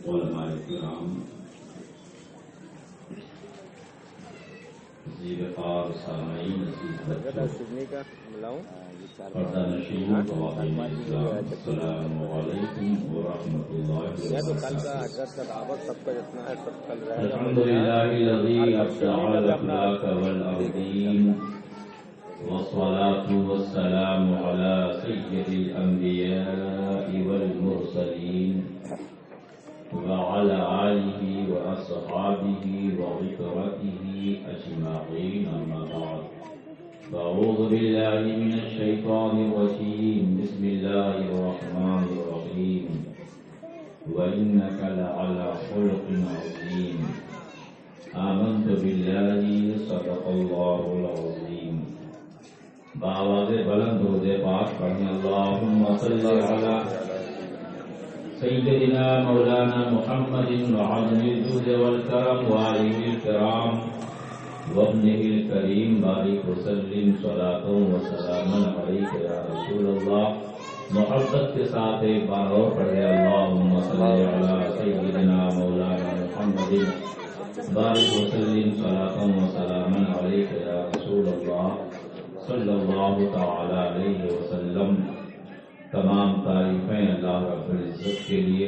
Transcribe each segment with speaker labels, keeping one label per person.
Speaker 1: علماء کرام، زیرفار سامعین پردہ نشین خواتین اسلام، السلام علیکم ورحمۃ اللہ وبرکاتہ۔ الحمدللہ الذی ابدع الافلاک والارضین، والصلاة والسلام على سید الانبیاء والمرسلین وعلى آله وأصحابه وعترته أجمعين، أما بعد، فأعوذ بالله من الشيطان الرجيم، بسم الله الرحمن الرحيم، وإنك لعلى خلق عظيم، آمنت بالله صدق الله العظيم۔ بآواز بلند درود پاک پڑھیں، اللهم صل على سیدنا مولانا محمد وعظم الجود والکرم وآلہ الکرام وابنہ الکریم، بارک وسلم صلاۃ وسلاما علیک یا رسول اللہ۔ محبت کے ساتھ ایک بار اور پڑھے، اللہم صل علی سیدنا مولانا محمد بارک وسلم صلاۃ وسلاما علیک یا رسول اللہ صلی اللہ تعالی علیہ وسلم۔ تمام تعریفیں اللہ رب العزت کے لیے،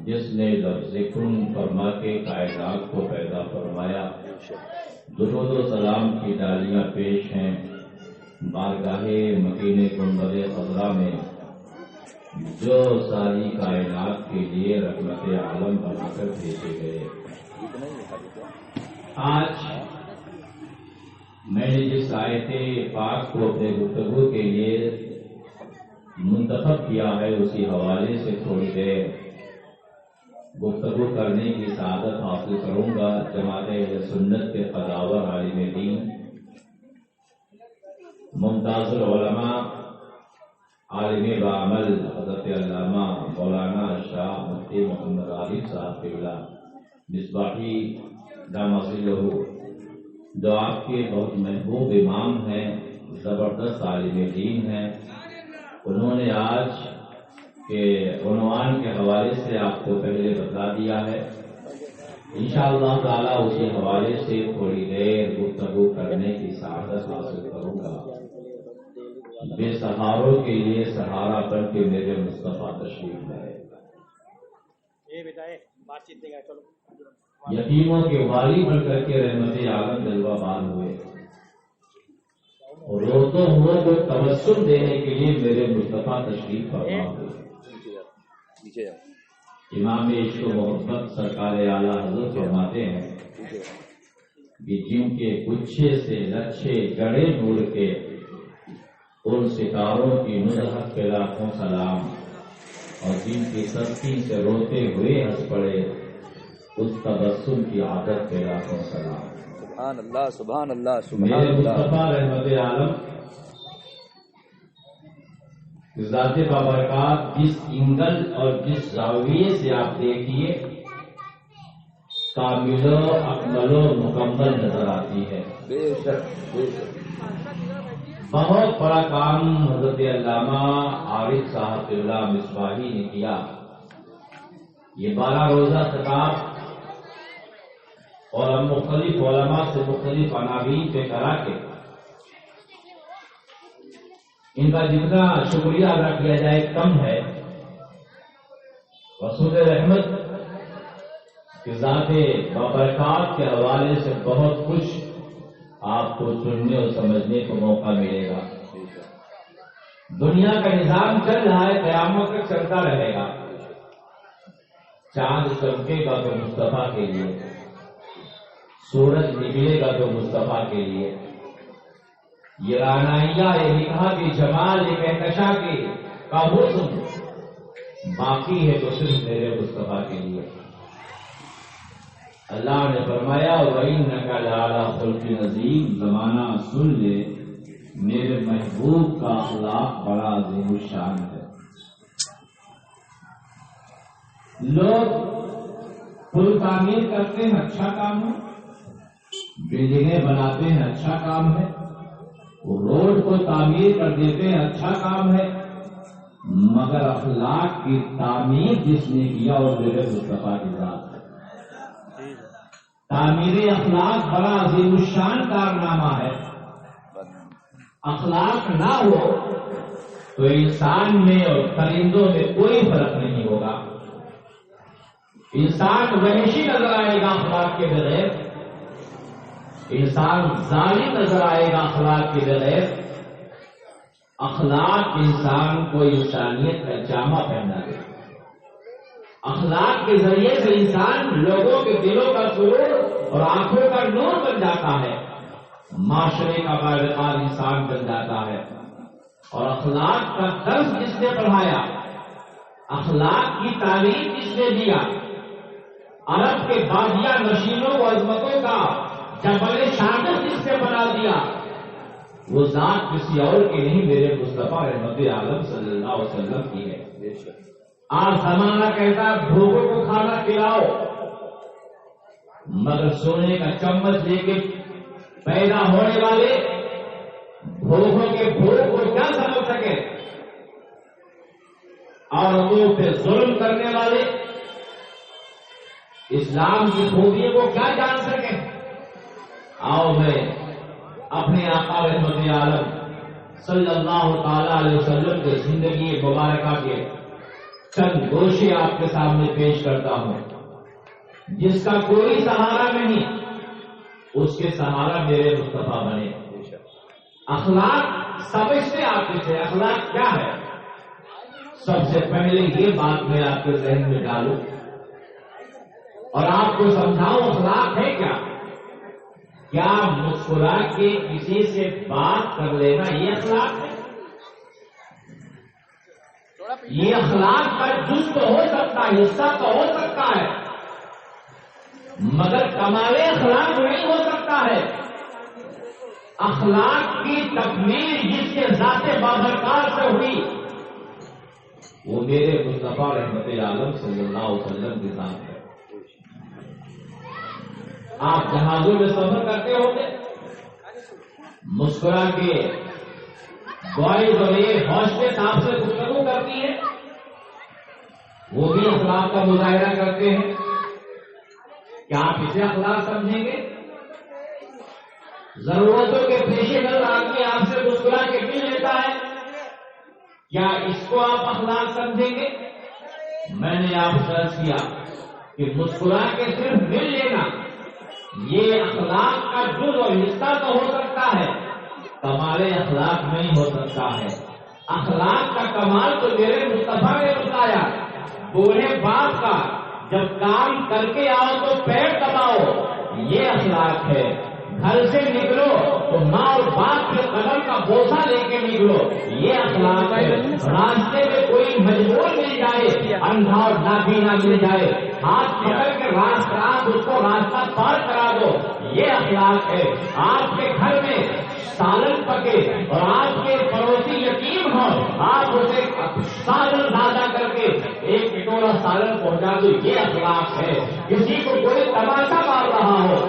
Speaker 1: جس نے لفظ کن فرما کے کائنات کو پیدا فرمایا۔ درود و سلام کی ڈالیاں پیش ہیں بارگاہ مکین گنبد خضرا میں، جو ساری کائنات کے لیے رحمت عالم بنا کر بھیجے گئے۔ آج میں نے جس آیت پاک کو اپنے گفتگو کے لیے منتخب کیا ہے، اسی حوالے سے تھوڑی دیر گفتگو کرنے کی سعادت حاصل کروں گا۔ جماعت اہل سنت کے قداور عالم دین، ممتاز العلماء، عالم بعمل، حضرت علامہ مولانا شاہ مفتی محمد عارف صاحب قبلہ مصباحی دامہ ظلہ، جو آپ کے بہت محبوب امام ہیں، زبردست عالم دین ہیں، انہوں نے آج کے عنوان کے حوالے سے آپ کو پہلے بتا دیا ہے۔ انشاءاللہ تعالی اسی حوالے سے تھوڑی دیر گفتگو کرنے کی سعادت حاصل کروں گا۔ بے سہاروں کے لیے سہارا بن کے میرے مصطفیٰ تشریف لائے، یتیموں کے والی بن کر کے رحمت عالم جلوہ بار ہوئے، اور روزوں ہوں کو تبسم دینے کے لیے میرے مصطفیٰ تشریف فرما ہوئے۔ امام عشق و محبت سرکار اعلیٰ حضرت فرماتے ہیں کہ جن کے گچھے سے لچھے جڑے نور کے، ان ستاروں کی نزہت پہ لاکھوں سلام، اور جن کی سستی سے روتے ہوئے ہنس پڑے، اس تبسم کی عادت پہ لاکھوں سلام۔
Speaker 2: سبحان اللہ سبحان اللہ سبحان
Speaker 1: میرے
Speaker 2: اللہ۔
Speaker 1: مصطفیٰ رحمت عالم ذات بابرکات جس اینگل اور جس زاویے سے آپ دیکھیے، کامل و اکمل و مکمل نظر آتی ہے۔
Speaker 2: بے شک بے شک۔
Speaker 1: بہت بڑا کام حضرت علامہ عارف صاحب قبلہ مصباحی نے کیا۔ یہ 12 روزہ خطاب اور مختلف علماء سے مختلف عناوین پہ کرا کے، ان کا جتنا شکریہ ادا کیا جائے کم ہے۔ رسول رحمت کی ذات بابرکات کے حوالے سے بہت کچھ آپ کو سننے اور سمجھنے کو موقع ملے گا۔ دنیا کا نظام چل رہا ہے، قیامت تک چلتا رہے گا۔ چاند چمکے گا تو مصطفیٰ کے لیے، سورج نکلے گا تو مصطفیٰ کے لیے، یہ رانائیاں، یہ نکاح کی جمال، یہ کہکشاں کی کا حسن باقی ہے تو صرف میرے مصطفیٰ کے لیے۔ اللہ نے فرمایا وَإِنَّكَ لَعَلَىٰ خُلُقٍ عَظِيمٍ، زمانہ سن لے میرے محبوب کا اخلاق بڑا عظیم الشان ہے۔ لوگ پل تعمیر کرتے ہیں، اچھا کام ہے، بلڈنگیں بناتے ہیں، اچھا کام ہے، روڈ کو تعمیر کر دیتے ہیں، اچھا کام ہے، مگر اخلاق کی تعمیر جس نے کیا اور میرے مصطفیٰ کی ذات ہے. تعمیر اخلاق بڑا عظیم الشان کارنامہ ہے. اخلاق نہ ہو تو انسان میں اور پرندوں میں کوئی فرق نہیں ہوگا. انسان وحشی نظر آئے گا اخلاق کے بغیر، انسان ظالم نظر آئے گا اخلاق کے بغیر. اخلاق انسان کو انسانیت کا جامہ پہنا دے. اخلاق کے ذریعے سے انسان لوگوں کے دلوں کا سرور اور آنکھوں کا نور بن جاتا ہے، معاشرے کا باوقار انسان بن جاتا ہے. اور اخلاق کا درس جس نے پڑھایا، اخلاق کی تعلیم جس نے دیا، عرب کے بادیہ نشینوں و عظمتوں کا جبل شامخ جس نے بنا دیا، وہ ذات کسی اور کی نہیں، میرے مصطفیٰ رحمت عالم صلی اللہ علیہ وسلم کی ہے. آج زمانہ کہتا ہے بھوکوں کو کھانا کھلاؤ، مگر سونے کا چمچ لے کے پیدا ہونے والے بھوکوں کے بھوک کو کیا سمجھ سکے، اور وہ پہ ظلم کرنے والے اسلام کی خوبیوں کو کیا جان سکے. آؤ میں اپنے آقا رحمت عالم صلی اللہ تعالی علیہ وسلم کی زندگی مبارکہ کے چند گوشے آپ کے سامنے پیش کرتا ہوں. جس کا کوئی سہارا نہیں، اس کے سہارا میرے مصطفیٰ بنے. اخلاق سمجھتے آپ سے اخلاق کیا ہے؟ سب سے پہلے یہ بات میں آپ کے ذہن میں ڈالوں اور آپ کو سمجھاؤں اخلاق ہے کیا. کیا مسکرا کے کسی سے بات کر لینا یہ اخلاق ہے؟ یہ اخلاق کا جز تو ہو سکتا ہے، حصہ تو ہو سکتا ہے، مگر کمال اخلاق نہیں ہو سکتا ہے. اخلاق کی تکمیل جس کے ذات بابرکار سے ہوئی، وہ میرے مصطفیٰ رحمت عالم صلی اللہ علیہ وسلم کے ساتھ ہے. آپ جہازوں میں سفر کرتے ہوں گے، مسکرا کے بوائز اور ایئر ہوسٹس آپ سے گفتگو کرتی ہے، وہ بھی اخلاق کا مظاہرہ کرتے ہیں. کیا آپ اسے اخلاق سمجھیں گے؟ ضرورتوں کے پیش نظر آدمی آپ سے مسکرا کے مل لیتا ہے، کیا اس کو آپ اخلاق سمجھیں گے؟ میں نے آپ سے عرض کیا کہ مسکرا کے صرف مل لینا یہ اخلاق کا جز اور حصہ تو ہو سکتا ہے، کمال اخلاق نہیں ہو سکتا ہے. اخلاق کا کمال تو میرے مصطفیٰ نے بتایا. بوڑھے باپ کا جب کام کر کے آؤ تو پیر دباؤ، یہ اخلاق ہے. گھر سے نکلو تو ماں اور باپ کے قدم کا بوسہ لے کے نکلو، یہ اخلاق ہے. راستے میں کوئی مجبور مل جائے، اندھا اور نابینا مل جائے، ہاتھ پکڑ کے اس کو راستہ پار کرا دو، یہ اخلاق ہے. آپ کے گھر میں سالن پکے اور آپ کے پڑوسی یتیم ہو، آپ اسے سالن زیادہ کر کے ایک کٹورا سالن پہنچا دو، یہ اخلاق ہے. کسی کو کوئی تماشا مار رہا ہو،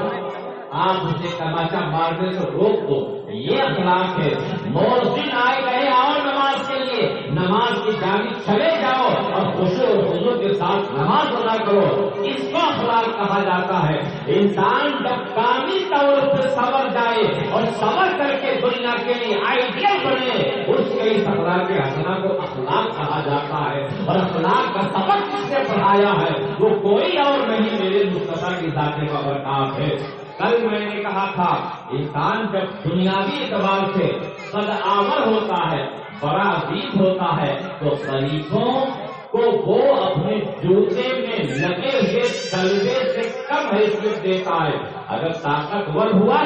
Speaker 1: آپ اسے تماشا مارنے سے روک دو، یہ اخلاق ہے. مؤذن آئے گئے آؤ نماز کے لیے، نماز کی جانب چلے جاؤ اور خشوع اور خضوع کے ساتھ نماز ادا کرو، اس کو اخلاق کہا جاتا ہے. انسان جب کامل طور پر سنور جائے اور سنور کر کے دنیا کے لیے آئیڈیل بنے، اس کے اس اخلاق حسنہ کو اخلاق کہا جاتا ہے. اور اخلاق کا سبق جس نے پڑھایا ہے وہ کوئی اور نہیں، میرے مصطفیٰ کی ذات بابرکات ہے. کل میں نے کہا تھا انسان جب دنیاوی اعتبار سے قد آور ہوتا ہے، بڑا عزیز ہوتا ہے، تو غریبوں کو وہ اپنے جوتے میں لگے ہوئے تلوے سے کم حیثیت دیتا ہے. اگر طاقتور ہوا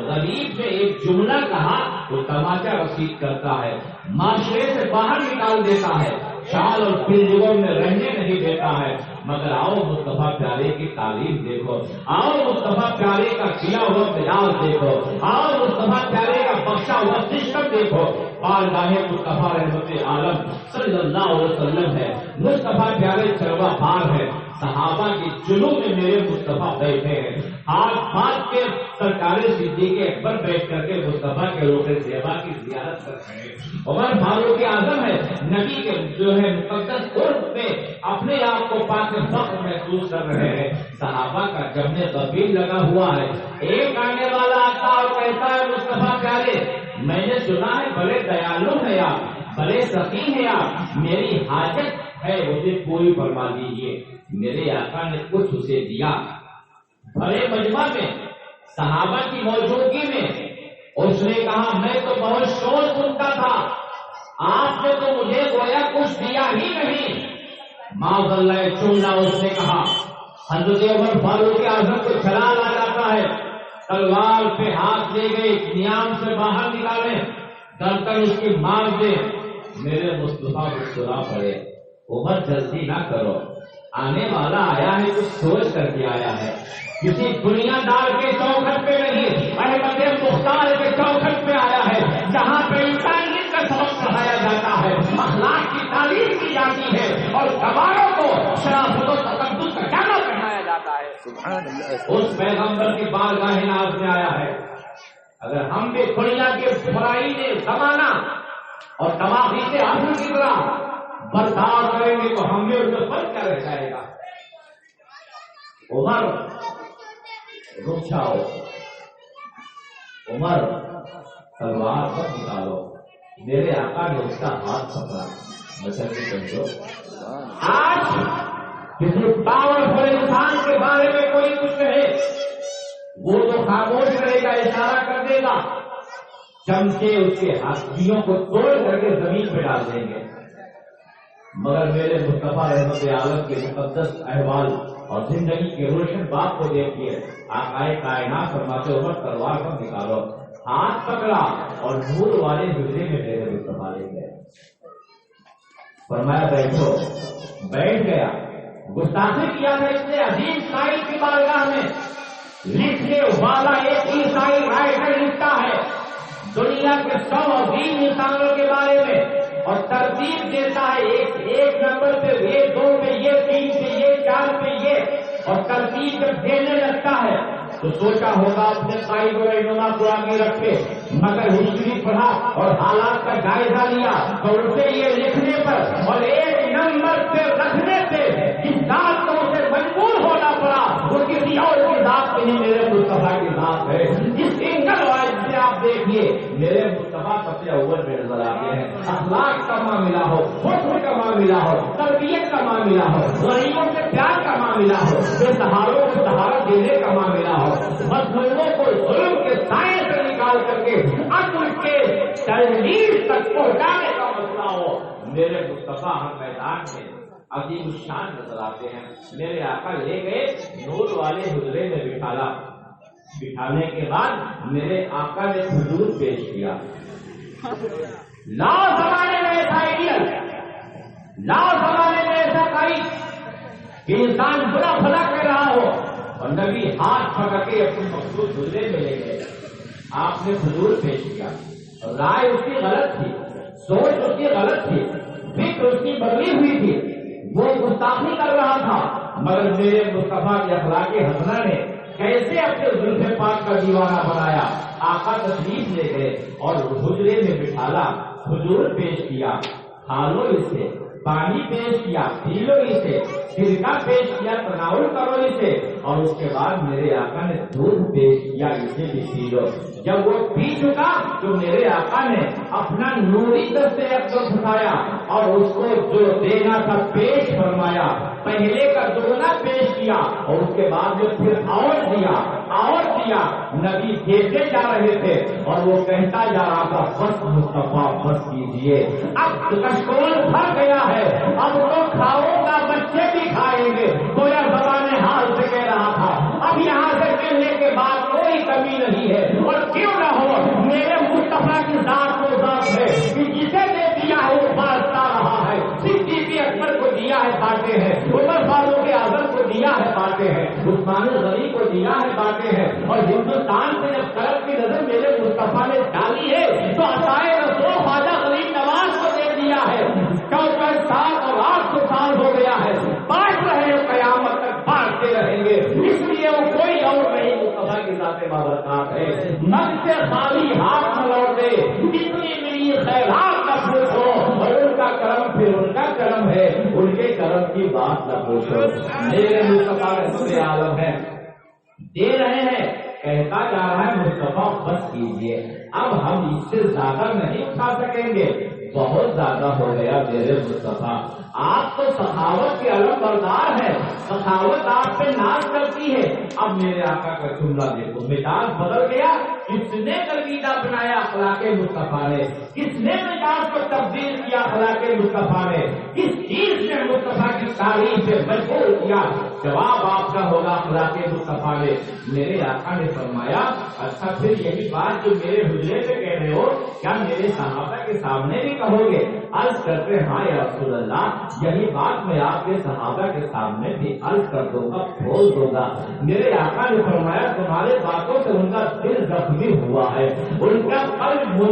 Speaker 1: غریب نے ایک جملہ کہا تو تماچا رسید کرتا ہے، معاشرے سے باہر نکال دیتا ہے، شال اور پنجروں میں رہنے نہیں دیتا ہے. مگر آؤ مصطفیٰ پیارے کی تعلیم دیکھو، آؤ مصطفیٰ پیارے کا کیا ہوا مزاج دیکھو، آؤ مصطفیٰ پیارے کا بخشا ہوا سسٹم دیکھو. بارگاہ مصطفیٰ رحمت عالم صلی اللہ علیہ وسلم ہے، مصطفیٰ پیارے چروا بار ہے. صحابہ کے جلوں میں میرے مصطفیٰ بیٹھے ہیں، ہاتھ بات کے سرکار صدیق اکبر بیٹھ کر کے مصطفیٰ کے روح زیبا کی زیارت کر رہے ہیں، عمر فاروق اعظم ہے، نبی کے جو ہے مقدس قرب میں اپنے آپ کو پاک فخر محسوس کر رہے ہیں۔ صحابہ کا جمع قبیل لگا ہوا ہے، ایک آنے والا آتا اور کہتا ہے مصطفیٰ پیارے میں نے سنا ہے بڑے دیالو ہیں آپ، بڑے سخی ہیں آپ، میری حاجت ہے مجھے پوری فرما دیجیے۔ میرے آقا نے کچھ اسے دیا، بڑے مجمع میں صحابہ کی موجودگی میں اس نے کہا میں تو بہت شور سنتا تھا، آپ نے تو مجھے گویا کچھ دیا ہی نہیں۔ معاذ اللہ چننا اس نے کہا، حضرت عمر فاروق اعظم کو چھلال آ جاتا ہے، تلوار پہ ہاتھ لے گئے، نیام سے باہر نکالے، گردن اس کی مار دے۔ میرے مصطفیٰ کو سنا پڑے، عمر جلدی نہ کرو، آنے والا آیا ہے کچھ سوچ کر کے آیا ہے، کسی دنیا دار کے چوکھٹ پہ نہیں، احمد مختار کے چوکھٹ پہ آیا ہے، جہاں پہ انسانیت کا سبق پڑھایا جاتا ہے، اخلاق کی تعلیم کی جاتی ہے اور گواروں کو شرافت و تقدس کا جامع پہنایا جاتا ہے۔
Speaker 2: سبحان اللہ۔
Speaker 1: اس پیغمبر کی بارگاہ ناز میں آیا ہے۔ اگر ہم بھی دنیا کے برائی نے زمانہ اور تباہی سے حاصل کی طرح برداشت کریں گے تو ہم میں اس میں فرق کیا رہ جائے گا۔ عمر رک جاؤ، عمر تلوار پر نکالو۔ میرے آقا نے اس کا ہاتھ پکڑا، بچن کی سمجھو۔ آج کسی پاورفل انسان کے بارے میں کوئی کچھ کہے وہ تو خاموش رہے گا، اشارہ کر دے گا، چمچے اس کے ہاتھیوں کو توڑ کر کے زمین پہ ڈال دیں گے۔ مگر میرے مصطفیٰ رحمت عالم کے مقدس احوال اور زندگی کے روشن باپ کو دیکھیے، آقائے کائنات فرماتے عمر تلوار پر نکالو، ہاتھ پکڑا اور نور والے حجرے میں میرے مصطفیٰ لے گئے، فرمایا بیٹھو، بیٹھ گیا۔ گستاخی کیا تھا اس نے عظیم قائل کی بارگاہ میں، لکھنے والا ایک عیسائی رائٹر لکھتا ہے دنیا کے 100 عظیم انسانوں کے بارے میں اور ترتیب دیتا ہے، ایک نمبر پہ یہ، 2 پہ یہ، 3 پہ یہ، 4 پہ یہ، اور ترتیب جب دینے لگتا ہے تو سوچا ہوگا اپنے قائد و رہنما کو آگے رکھے، مگر ہسٹری پڑھا اور حالات کا جائزہ لیا تو اسے یہ لکھنے پر اور 1 نمبر پہ رکھنے سے جس ذات کو اسے مجبور ہونا پڑا وہ کسی اور کی ذات پہ نہیں، میرے مصطفیٰ کی ذات ہے۔ جس سنگل وائز سے آپ دیکھیے میرے مصطفیٰ سب سے اول میں نظر آتے ہیں، اخلاق کا معاملہ ہو، حسن کا معاملہ ہو، تربیت کا معاملہ ہو، غریبوں سے پیار کا معاملہ ہو، بے سہاروں کو سہارا دینے کا معاملہ ہو، مظلوموں کو ظلم کے سائے سے نکال کر کے عدل کے تجلیل تک پہنچانے کا مسئلہ ہو، میرے مصطفیٰ ہر میدان میں عظیم الشان نظر آتے ہیں۔ میرے آقا لے گئے نور والے حجرے میں بٹھالا، بٹھانے کے بعد میرے آقا نے حضور پیش کیا۔ لاؤ زمانے میں ایسا آئیڈیل، لاؤ زمانے میں ایسا قائد کہ انسان برا بھلا کر رہا ہو اور نبی ہاتھ پکڑ کے اپنے مخصوص حجرے میں لے گئے، آپ نے حضور پیش کیا۔ رائے اس کی غلط تھی، سوچ اس کی غلط تھی، فکر اس کی بدلی ہوئی تھی، وہ گستاخی کر رہا تھا، مگر میرے مصطفیٰ کے اخلاق حسنہ نے کیسے اپنے زلف پاک کا دیوانہ بنایا۔ آقا تشریف لے گئے اور حجرے میں بٹھالا، حضور پیش کیا، کھالو اسے، پانی پیش کیا، پی لو اسے، سرکہ پیش کیا، تناول کرو اسے، اور اس کے بعد میرے آقا نے دودھ پیش کیا، اسے بھی پی لو۔ جب وہ پی چکا تو میرے آقا نے اپنا نوری دست اقدس اٹھایا اور اس کو جو دینا تھا پیش فرمایا، پہلے کا دگنا پیش کیا اور اس کے بعد میں پھر اور دیا، اور دیا۔ نبی دیتے جا رہے تھے اور وہ کہتا جا رہا تھا بس مصطفیٰ بس کیجیے، اب کشکول بھر گیا ہے، اب تو کھاؤ گا بچے بھی کھائیں گے، گویا زبان حال سے کہہ رہا تھا اب یہاں سے ملنے کے بعد کوئی کمی نہیں ہے، اور کیوں نہ ہو میرے مصطفیٰ کی ذات وہ ذات ہے کہ جسے دے دیا ہے وہ بانٹتا رہا ہے، صدیق اکبر کو دیا ہے بانٹے ہیں، عمر فاروق اعظم کو دیا ہے بانٹے ہیں، عثمان غنی کو دیا ہے بانٹے ہیں، اور ہندوستان سے جب طرف کی نظر میرے مصطفیٰ نے ڈالی ہے تو عطائے رسول خواجہ غریب نواز کو دے دیا ہے۔ 64 سال اور 800 سال ہو گیا ہے، بانٹ رہے ہیں قیامت ذات بابرکات ہے، من سے خالی ہاتھ نہ لوٹے، اتنی میری خیرات نہ پوچھو، اور ان کا کرم پھر ان کا کرم ہے، ان کے کرم کی بات نہ پوچھو۔ میرے مصطفیٰ رحمت عالم ہے، دے رہے ہیں، کہتا جا رہا ہے مصطفیٰ بس کیجیے، اب ہم اس سے زیادہ نہیں اٹھا سکیں گے، بہت زیادہ ہو گیا میرے مصطفیٰ۔ آپ تو سخاوت کے علم بردار ہیں، سخاوت آپ پہ ناز کرتی ہے۔ اب میرے آقا کا جملہ دیکھو، مزاج بدل گیا، کس نے کلگیدہ بنایا اخلاق مصطفیٰ نے، کس نے مزاج کو تبدیل کیا اخلاق مصطفیٰ نے، کس چیز نے مصطفیٰ کی تعریف سے مجبور کیا؟ جواب آپ کا ہوگا اخلاق مصطفیٰ نے۔ میرے آقا نے فرمایا اچھا پھر یہی بات جو میرے حجرے سے کہہ رہے ہو کیا میرے صحابہ کے سامنے بھی کہو گے؟ عرض کرتے ہاں یا رسول اللہ، یہی بات میں آپ کے صحابہ کے سامنے بھی عرض کر دوں گا، کھول دوں گا۔ میرے آقا نے فرمایا تمہارے باتوں سے ان کا دل زخمی ہوا ہے، ان کا قلب وہ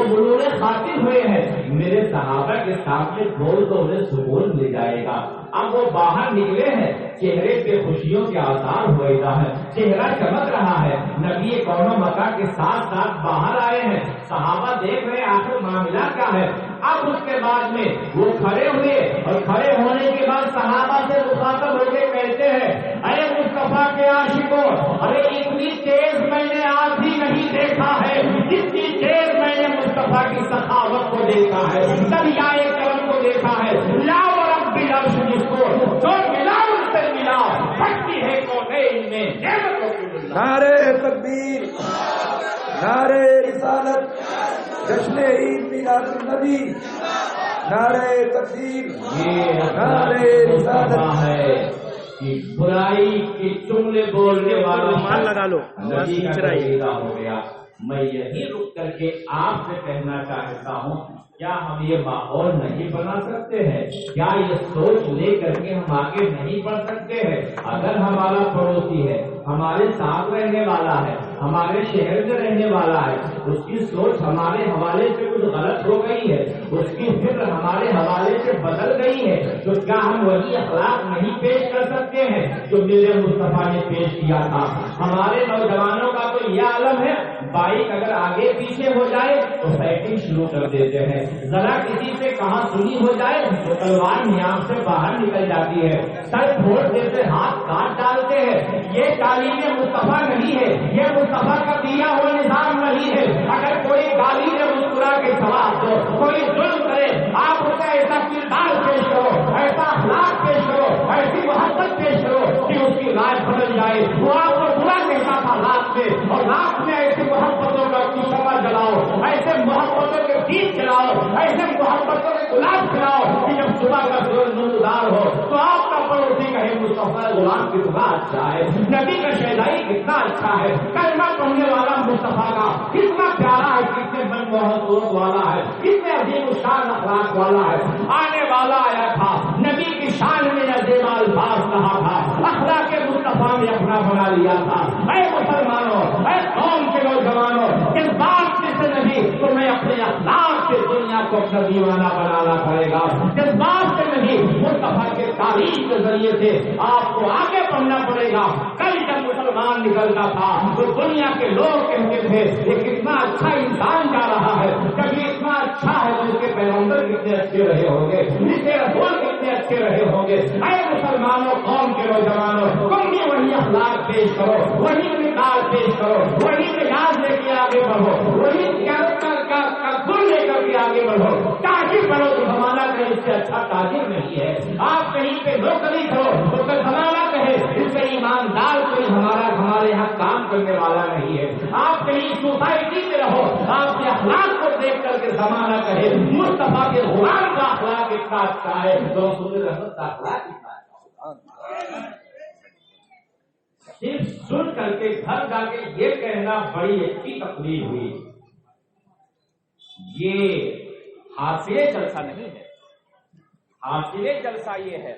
Speaker 1: ملول خاطر ہوئے ہیں، میرے صحابہ کے سامنے کھول تو انہیں سکون مل جائے گا۔ اب وہ باہر نکلے ہیں، چہرے پہ خوشیوں کے آثار ہوئے گا ہے، چہرہ چمک رہا ہے، نبی کون و مکہ کے ساتھ ساتھ باہر آئے ہیں، صحابہ دیکھ رہے آخر معاملہ کیا ہے۔ اب اس کے بعد میں وہ کھڑے ہوئے، اور کھڑے ہونے کے بعد صحابہ سے مخاطب ہو کے کہتے ہیں اے مصطفیٰ کے عاشقوں، ارے اتنی تیز میں نے آج بھی نہیں دیکھا ہے جتنی تیز میں نے مصطفیٰ کی سخاوت کو دیکھا ہے، دریائے کرم کو دیکھا ہے۔ لا ورب العرش جس کو جو ملا اس سے ملا، بھٹی ہے کونین میں نعمتوں کی ملا۔
Speaker 2: نعرے تکبیر، نعرے رسالت، جشن عید میلاد النبی، نعرے تکبیر، نعرے رسالت
Speaker 1: ہے کہ برائی کے جملے بولنے والا
Speaker 3: مان لگا لو،
Speaker 1: نبی کا طریقہ ہو گیا۔ میں یہی رک کر کے آپ سے کہنا چاہتا ہوں، کیا ہم یہ ماحول نہیں بنا سکتے ہیں؟ کیا یہ سوچ لے کر کے ہم آگے نہیں بڑھ سکتے ہیں؟ اگر ہمارا پڑوسی ہے، ہمارے ساتھ رہنے والا ہے، ہمارے شہر میں رہنے والا ہے، اس کی سوچ ہمارے حوالے سے کچھ غلط ہو گئی ہے، اس کی فکر ہمارے حوالے سے بدل گئی ہے، تو کیا ہم وہی اخلاق نہیں پیش کر سکتے ہیں جو میرے مصطفیٰ نے پیش کیا تھا؟ ہمارے نوجوانوں کا تو یہ عالم ہے، بائک اگر آگے پیچھے ہو جائے تو سائیکل شروع کر دیتے ہیں، ذرا کسی سے کہاں سنی ہو جائے تو تلوار نیام سے باہر نکل جاتی ہے، سر پھوڑ دیتے، ہاتھ کاٹ ڈالتے ہیں۔ یہ تعلیم مصطفیٰ نہیں ہے، یہ مصطفیٰ کا دیا ہوا نظام نہیں ہے۔ اگر کوئی گالی میں مسکرا کے جواب دو، کوئی ظلم کرے، آپ اسے ایسا کردار پیش کرو، ایسا اخلاق پیش کرو، ایسی محبت پیش کرو کہ اس کی رائے بدل جائے۔ وہ آپ کو برا کہتا تھا رات میں، اور رات میں ایسی محبتوں کا شمع جلاؤ، ایسے محبتوں کے دیپ جلاؤ، ایسے محبتوں کے گلاب جلاؤ کہ جب صبح کا سورج نمودار ہو تو آپ کا پڑوسی کہے مصطفیٰ غلام کتنا اچھا ہے، نبی کا شہدائی کتنا اچھا ہے، کلمہ پڑھنے والا مصطفیٰ کا کتنا پیارا ہے، کتنے من موہن صورت والا ہے، کتنے عظیم الشان اخلاق والا ہے۔ آنے والا آیا تھا، نبی کی شان میں عظیم الفاظ کہا تھا، اخلاق مصطفیٰ نے اپنا بنا لیا تھا۔ اے مسلمانوں، اے قوم کے نوجوانوں، اس بات سے نہیں تمہیں اپنے اخلاق سے دنیا کو اپنا دیوانہ بنانا پڑے گا، اس بات سے نہیں مصطفیٰ کے تعریف کے ذریعے سے آپ کو آگے بڑھنا پڑے گا۔ کل جب مسلمان نکلتا تھا تو دنیا کے لوگ کہتے تھے یہ کتنا اچھا انسان جا رہا ہے، کبھی اتنا اچھا ہے تو اس کے پیغمبر کتنے اچھے رہے ہوں گے، اس کے رسول کتنے اچھے رہے ہوں گے۔ اے مسلمانوں، قوم کے نوجوانوں، تم بھی وہی اخلاق پیش کرو، وہی مثال پیش کرو، وہی مزاج لے کے آگے بڑھو، وہی گل لے کر کے آگے بڑھو۔ تاجر بڑھو تو زمانہ کہیں اس سے اچھا تاجر نہیں ہے، آپ کہیں پہ نوکری کرو تو زمانہ کہے اس سے ایماندار کوئی ہمارے یہاں کام کرنے والا نہیں ہے، آپ کہیں سوسائٹی میں رہو، آپ کے اخلاق کو دیکھ کر کے زمانہ کہے مصطفیٰ کے غلام کا اخلاق اتنا اچھا ہے تو رسول رحمت کا اخلاق اتنا اچھا ہوگا۔ صرف سن کر کے گھر جا کے یہ کہنا بڑی اچھی تقریر ہوئی، یہ حاصل جلسہ نہیں ہے۔ حاصل جلسہ یہ ہے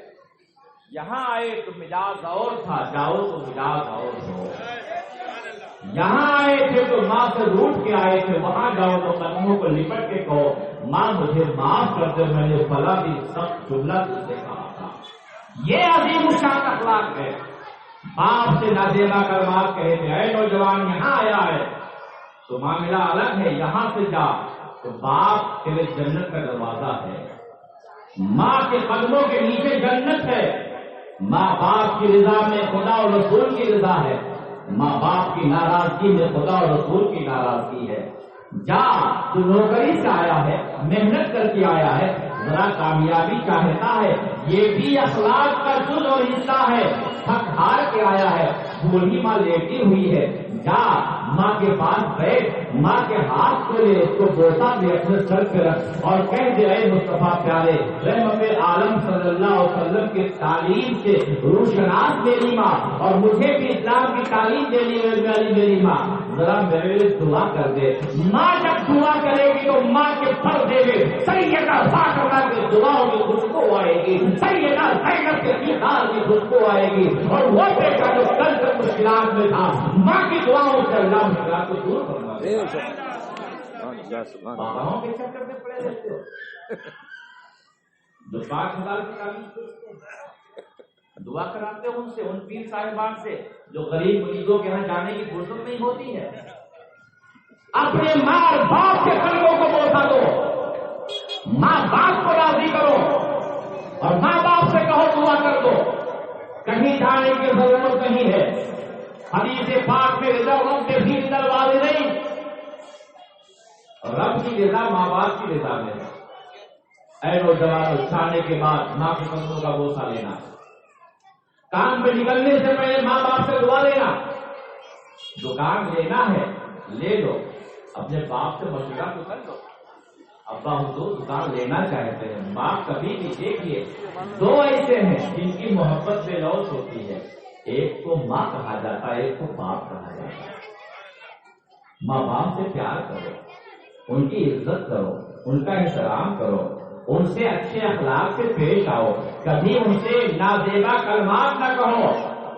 Speaker 1: یہاں آئے تو مزاج اور تھا، جاؤ تو مزاج اور ہو۔ یہاں آئے تھے تو ماں سے روٹ کے آئے تھے، وہاں جاؤ تو قدموں کو لپٹ کے کہو ماں مجھے معاف کر دے، میں نے فلاں بھی سخت جملہ تجھ سے کہا تھا۔ یہ عظیم الشان اخلاق ہے، باپ سے نازیبا کلمات کہے تھے، اے نوجوان یہاں آیا ہے تو معاملہ الگ ہے، یہاں سے جا تو باپ تیرے جنت کا دروازہ ہے، ماں کے قدموں کے نیچے جنت ہے، ماں باپ کی رضا میں خدا اور رسول کی رضا ہے، ماں باپ کی ناراضگی میں خدا اور رسول کی ناراضگی ہے۔ جا، تو نوکری سے آیا ہے، محنت کر کے آیا ہے، ذرا کامیابی چاہتا ہے، یہ بھی اخلاق کا جز اور حصہ ہے، تھک ہار کے آیا ہے، بوڑھی ماں لیٹی ہوئی ہے، جا ماں کے پاس بیٹھ، ماں کے ہاتھ کو لے، اس کو بوسا دے، اپنے سر پہ رکھ اور کہہ دے، اے مصطفیٰ پیارے رحمت عالم صلی اللہ علیہ وسلم کی تعلیم سے روشناس میری ماں، اور مجھے بھی اسلام کی تعلیم دینی والی میری ماں، ذرا میرے لیے دعا کر دے۔ ماں جب دعا کرے گی تو ماں کے پر دے گی، سیدہ فاطمہ کی دعاؤں کی خوشبو آئے گی، سیدہ زینب کے دیدار کی خوشبو آئے گی، اور وہ بیٹا جو کل تک مشکلات میں تھا، ماں کی دعاؤں سے اللہ مشکلات کو دور کرنا دے۔ باباؤں کے چکر میں پڑے رہتے ہو جو 5,000 کی تعلیم سوچتے ہیں، دعا کراتے ہیں ان سے، ان پیر صاحبان سے جو غریب مریضوں کے یہاں جانے کی فرصت نہیں ہوتی ہے۔ اپنے ماں اور باپ کے قلبوں کو بوسا دو، ماں باپ کو راضی کرو اور ماں باپ سے کہو دعا کر دو، کہیں جانے کی ضرورت نہیں ہے۔ حدیث پاک میں رضا رب کے بھی رضا والدین، رب کی رضا ماں باپ کی رضا میں ہے۔ اے نوجوان، اٹھانے کے بعد ماں کے قدموں کا بوسا لینا، کام پہ نکلنے سے پہلے ماں باپ سے دعا لینا، دکان لینا ہے لے لو، اپنے باپ سے مشورہ تو کر لو، ابا حضور دکان لینا چاہتے ہیں، باپ کبھی بھی دیکھیے، دو ایسے ہیں جن کی محبت بے لوث ہوتی ہے، ایک کو ماں کہا جاتا ہے، ایک کو باپ کہا جاتا ہے۔ ماں باپ سے پیار کرو، ان کی عزت کرو، ان کا احترام کرو، ان سے اچھے اخلاق سے پیش آؤ، کبھی ان سے نازیبا کلمات نہ کہو،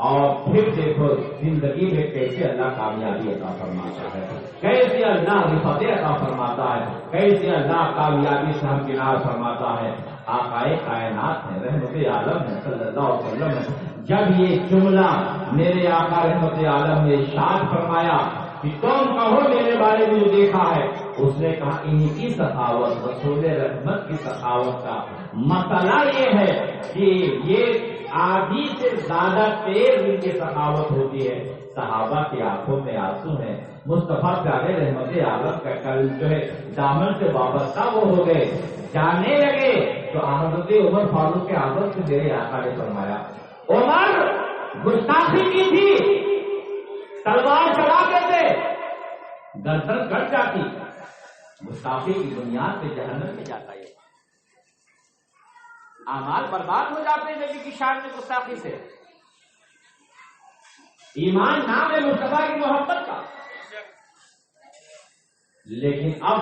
Speaker 1: اور پھر دیکھو زندگی میں کیسے اللہ کامیابی عطا فرماتا ہے، کیسے اللہ رفعت عطا فرماتا ہے، کیسے اللہ کامیابی سے ہمکنار فرماتا ہے۔ آقائے کائنات ہیں، رحمت عالم ہے صلی اللہ علیہ وسلم نے جب یہ جملہ میرے آقا رحمت عالم نے ارشاد فرمایا کہ تم کہو میرے بارے میں جو دیکھا ہے، اس نے کہا ان کی سخاوت، رسول رحمت کی سخاوت کا مسئلہ یہ ہے کہ یہ آدھی سے زیادہ تیز ان کی سخاوت ہوتی ہے، صحابہ کی آنکھوں میں آنسو ہیں، مصطفیٰ پیارے رحمت عالم کا کل جو ہے دامن سے وابستہ وہ ہو گئے، جانے لگے تو حضرت عمر فاروق کے اعظم سے میرے آقا نے فرمایا، عمر گستاخی کی تھی، تلوار چلاتے تھے، گردن کٹ جاتی، گستاخی کی بنیاد پہ جہنم میں جاتا ہے، اعمال برباد ہو جاتے ہیں نبی کی شان میں گستاخی سے۔ ایمان نام ہے مصطفیٰ کی محبت کا، لیکن اب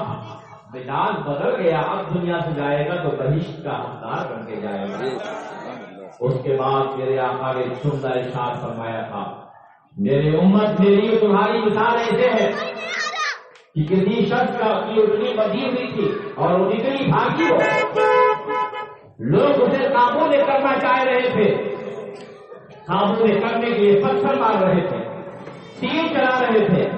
Speaker 1: مزاج بدل گیا، اب دنیا سے جائے گا تو بہشت کا حقدار بن کے جائے گا۔ اس کے بعد میرے آقا نے سندہ ارشاد فرمایا تھا، میرے امت میری تمہاری مثال ایسے ہے کہ کسی شخص کا کی اٹھنی بدی ہوئی تھی اور وہ نکلی بھاگی ہو، لوگ اسے قابو میں کرنا چاہ رہے تھے، قابو میں کرنے کے لیے پتھر مار رہے تھے، تیر چلا رہے تھے،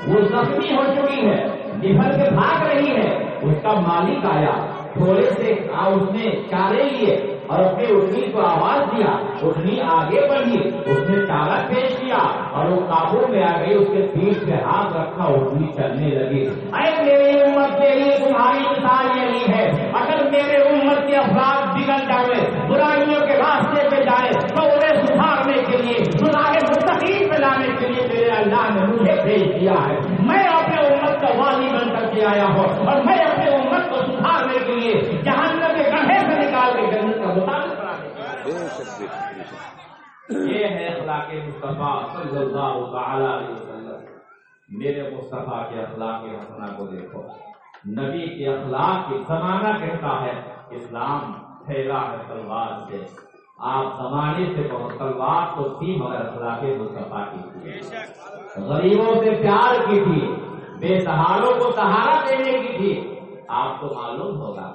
Speaker 1: وہ زخمی ہو چکی ہے، نبھر کے بھاگ رہی ہے، اس کا مالک آیا، تھوڑے سے اس نے چارے لیے اور اپنی اٹھنی کو آواز دیا، اٹھنی آگے بڑھی، اس نے چارہ پیش کیا اور وہ قابو میں آ گئی، اس کے پیٹھ پہ ہاتھ رکھا، اٹھنی چلنے لگی۔ اے میری امت کے لیے تمہاری مثال یہی ہے، اگر میرے امت کے افراد بگڑ جائے، برائیوں کے راستے پہ جائے تو انہیں سدھارنے کے لیے، راہ مستقیم پہ لانے کے لیے میرے اللہ نے مجھے بھیج دیا ہے، میں اپنے امت کا والی بن کر کے آیا ہوں اور میں اپنے امت کو سدھارنے کے لیے جہنم کے گڑھے سے نکال کے جنت کا مطابق بنانے کے لیے۔ یہ ہے اخلاق مصطفیٰ صلی اللہ تعالی علیہ وسلم۔ میرے مصطفیٰ کے اخلاق حسنہ کو دیکھو، نبی کے اخلاق کی زمانہ کہتا ہے اسلام پھیلا ہے تلوار سے، آپ زمانے سے کہو تلوار تو تھی مگر اخلاق مصطفیٰ کی تھی، غریبوں سے پیار کی تھی، بے سہاروں کو سہارا دینے کی تھی۔ آپ کو معلوم ہوگا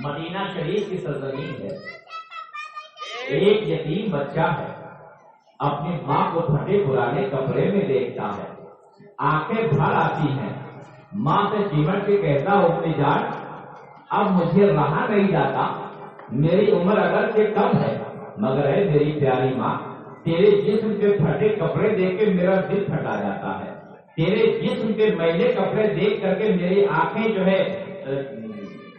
Speaker 1: مدینہ شریف کی سرزمین ہے، ایک یتیم بچہ ہے، اپنی ماں کو پھٹے پرانے کپڑے میں دیکھتا ہے، آنکھیں بھر آتی ہیں، ماں سے چمٹ کے کہتا ہو اپنی جان اب مجھے رہا نہیں جاتا، میری عمر اگر سے کم ہے مگر ہے میری پیاری ماں، تیرے جسم کے پھٹے کپڑے دیکھ کے میرا دل پھٹا جاتا ہے، تیرے جسم کے میلے کپڑے دیکھ کر کے میری آنکھیں جو ہے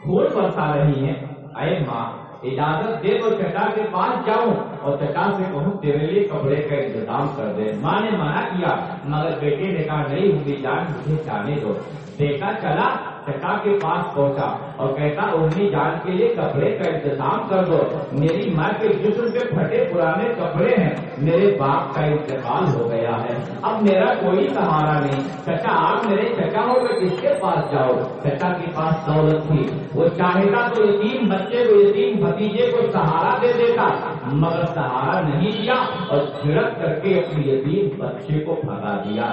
Speaker 1: خون برسا رہی ہیں، اے ماں اجازت دے تو چچا کے پاس جاؤں اور چچا سے کہوں تیرے لیے کپڑے کا انتظام کر دے۔ ماں نے منع کیا مگر بیٹے نے کہا نہیں امی جان مجھے جانے دو۔ بیٹا چلا چچا کے پاس پہنچا اور کہتا امی جان کے لیے کپڑے کا انتظام کر دو، میری ماں کے جسم پہ پھٹے پرانے کپڑے ہیں، میرے باپ کا انتقال ہو گیا ہے، اب میرا کوئی سہارا نہیں، چچا آپ میرے چچا ہو تو کس کے پاس جاؤ؟ چچا کے پاس دولت تھی، وہ چاہتا تو یتیم بچے کو یتیم بھتیجے کو سہارا دے دیتا مگر سہارا نہیں دیا اور جھڑک کر کے اپنی یتیم بچے کو پھنسا دیا۔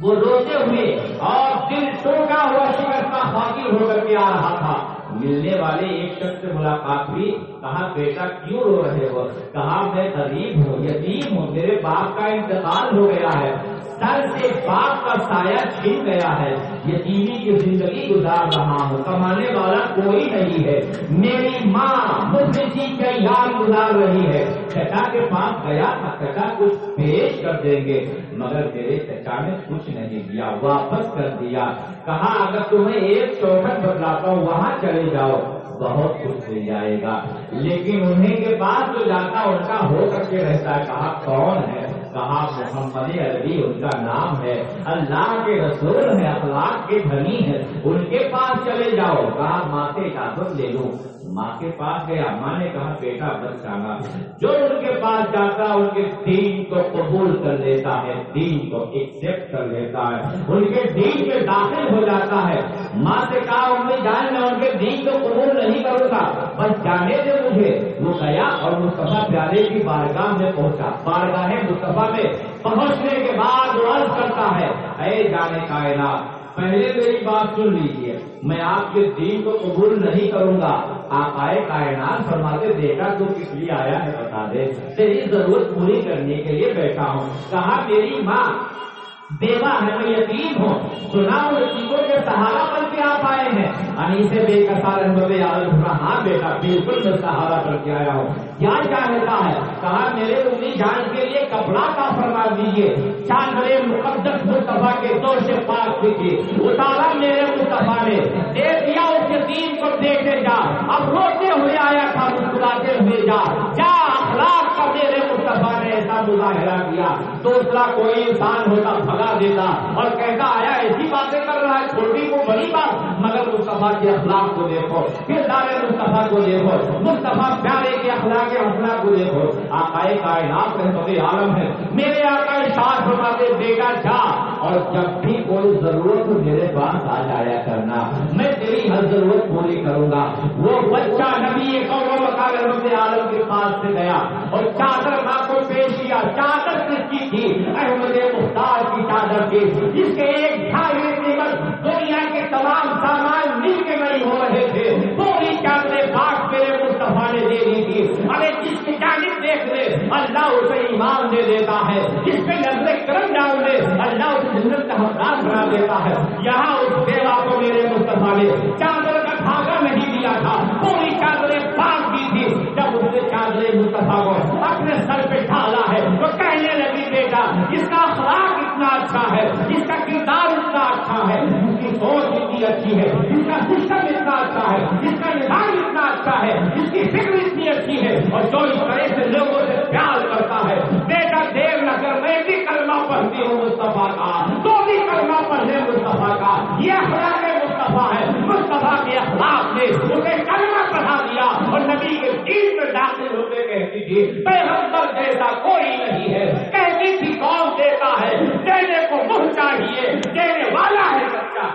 Speaker 1: وہ روتے ہوئے اور دل ٹوٹا ہوا شکستہ خاکی ہو کر کے آ رہا تھا، ملنے والے ایک شخص سے ملاقات ہوئی، کہا بیٹا کیوں رو رہے ہو؟ کہا میں غریب ہوں، یتیم ہوں، میرے باپ کا انتقال ہو گیا ہے، سر سے باپ کا سایہ چھن گیا ہے، یتیمی کی زندگی گزار رہا ہوں، کمانے والا کوئی نہیں ہے، میری ماں مفلسی کا ایام گزار رہی ہے۔ چچا کے پاس گیا تھا، چچا کچھ پیش کر دیں گے مگر میرے چچا نے کچھ نہیں دیا، واپس کر دیا، کہا اگر تمہیں ایک چوکھٹ بتلاتا ہوں وہاں چلے جاؤ بہت کچھ مل جائے گا، لیکن انہیں کے پاس جو جاتا ان کا ہو کر کے رہتا ہے۔ کہا کون ہے؟ کہا محمد عربی ان کا نام ہے، اللہ کے رسول ہے، اخلاق کے دھنی ہے، ان کے پاس چلے جاؤ۔ کہا ماں سے اجازت لے لوں، ماں کے پاس گیا، ماں نے کہا بیٹا بس جانا، جو ان کے پاس جاتا ان کے دین کو قبول کر لیتا ہے، دین کو ایکسپٹ کر لیتا ہے، ان کے دین میں داخل ہو جاتا ہے۔ ماں سے کہا امی جان میں ان کے دین کو قبول نہیں کروں گا، بس جانے دے مجھے۔ وہ گیا اور مصطفیٰ پیارے کی بارگاہ میں پہنچا، بارگاہ مصطفیٰ میں پہنچنے کے بعد وہ عرض کرتا ہے اے جانے کائنات پہلے میری بات سن لیجیے، میں آپ کے دین کو قبول نہیں کروں گا۔ آقائے کائنات فرماتے بیٹا تو کس لیے آیا ہے بتا دے، تیری ضرورت پوری کرنے کے لیے بیٹھا ہوں۔ کہا میری ماں بیوہ ہے، میں یتیم ہوں، سنا وہ یتیموں کے سہارا بن کے آپ آئے ہیں۔ انیس بے کسار ہاں بیٹا بالکل میں سہارا بن کے آیا ہوں، کیا چاہتا ہے؟ کہا میرے امی جان کے لیے کپڑا کا فرما دیجیے، چادر مقدس مصطفیٰ کے دو سے پاک دیجیے، اتارا میرے مصطفیٰ نے، دے دیا اس یتیم کو، دیکھے جا اب روتے ہوئے آیا تھا مسکراتے ہوئے جا اخلاق کا میرے مصطفیٰ نے ایسا مظاہرہ کیا، دوسرا کوئی انسان ہوتا بھگا دیتا اور کہتا آیا ایسی باتیں کر رہا ہے، چھوٹی کو بڑی بات، مگر مصطفیٰ کے اخلاق کو دیکھو، کردار مصطفیٰ کو دیکھو، مصطفیٰ پیارے کے اخلاق کو دیکھو۔ آقائے کائنات رحمت عالم ہے، میرے آقا ارشاد فرماتے بیٹا جا اور جب بھی کوئی ضرورت میرے پاس آ جایا کرنا، میں تیری ہر ضرورت پوری کروں گا۔ وہ بچہ نبی قوم مکان رحمت عالم کے پاس سے گیا اور چادر ماں کو پیش کیا، چادر کس کی تھی؟ احمد مختار کی چادر تھی، جس کے ایک ڈھائی قیمت دنیا کے تمام سامان مل کے نہیں ہو رہے تھے، پوری چادر پاک میرے مصطفیٰ نے دے دی تھی۔ ارے جس کی جانب دیکھ لے اللہ اسے ایمان دے دیتا ہے، جس پہ نظر کرم ڈال دے اللہ اسے جنت کا حقدار بنا دیتا ہے۔ یہاں اس بیوہ کو میرے مصطفیٰ نے چادر کا دھاگا نہیں دیا تھا، پوری چادریں پاک دی تھی۔ جب اس نے چادر مصطفیٰ کو اپنے سر پہ ڈالا ہے تو کہنے لگی بیٹا اس کا اخلاق اتنا اچھا ہے، اس کا کردار اتنا اچھا ہے، اس کی سوچ اتنی اچھی ہے، اس کا سسٹم اتنا اچھا ہے، اس کا نظام اتنا اچھا ہے، اس کی فکر اتنی اچھی ہے اور جو اس طرح سے لوگوں سے پیار کرتا ہے، بیٹا دیر نہ کر میں بھی کلمہ پڑھتی ہوں مصطفیٰ کا، تو بھی کلمہ پڑھ لے مصطفیٰ کا، یہ اخلاق مصطفیٰ ہے۔ مصطفیٰ کے اخلاق نے اسے کلمہ پڑھا دیا اور نبی کے دین میں داخل ہوتے کہتی تھی پیغمبر جیسا کوئی نہیں ہے، کہتی تھی کون دیتا ہے، دینے کو منہ چاہیے، دینے والا ہے سچا۔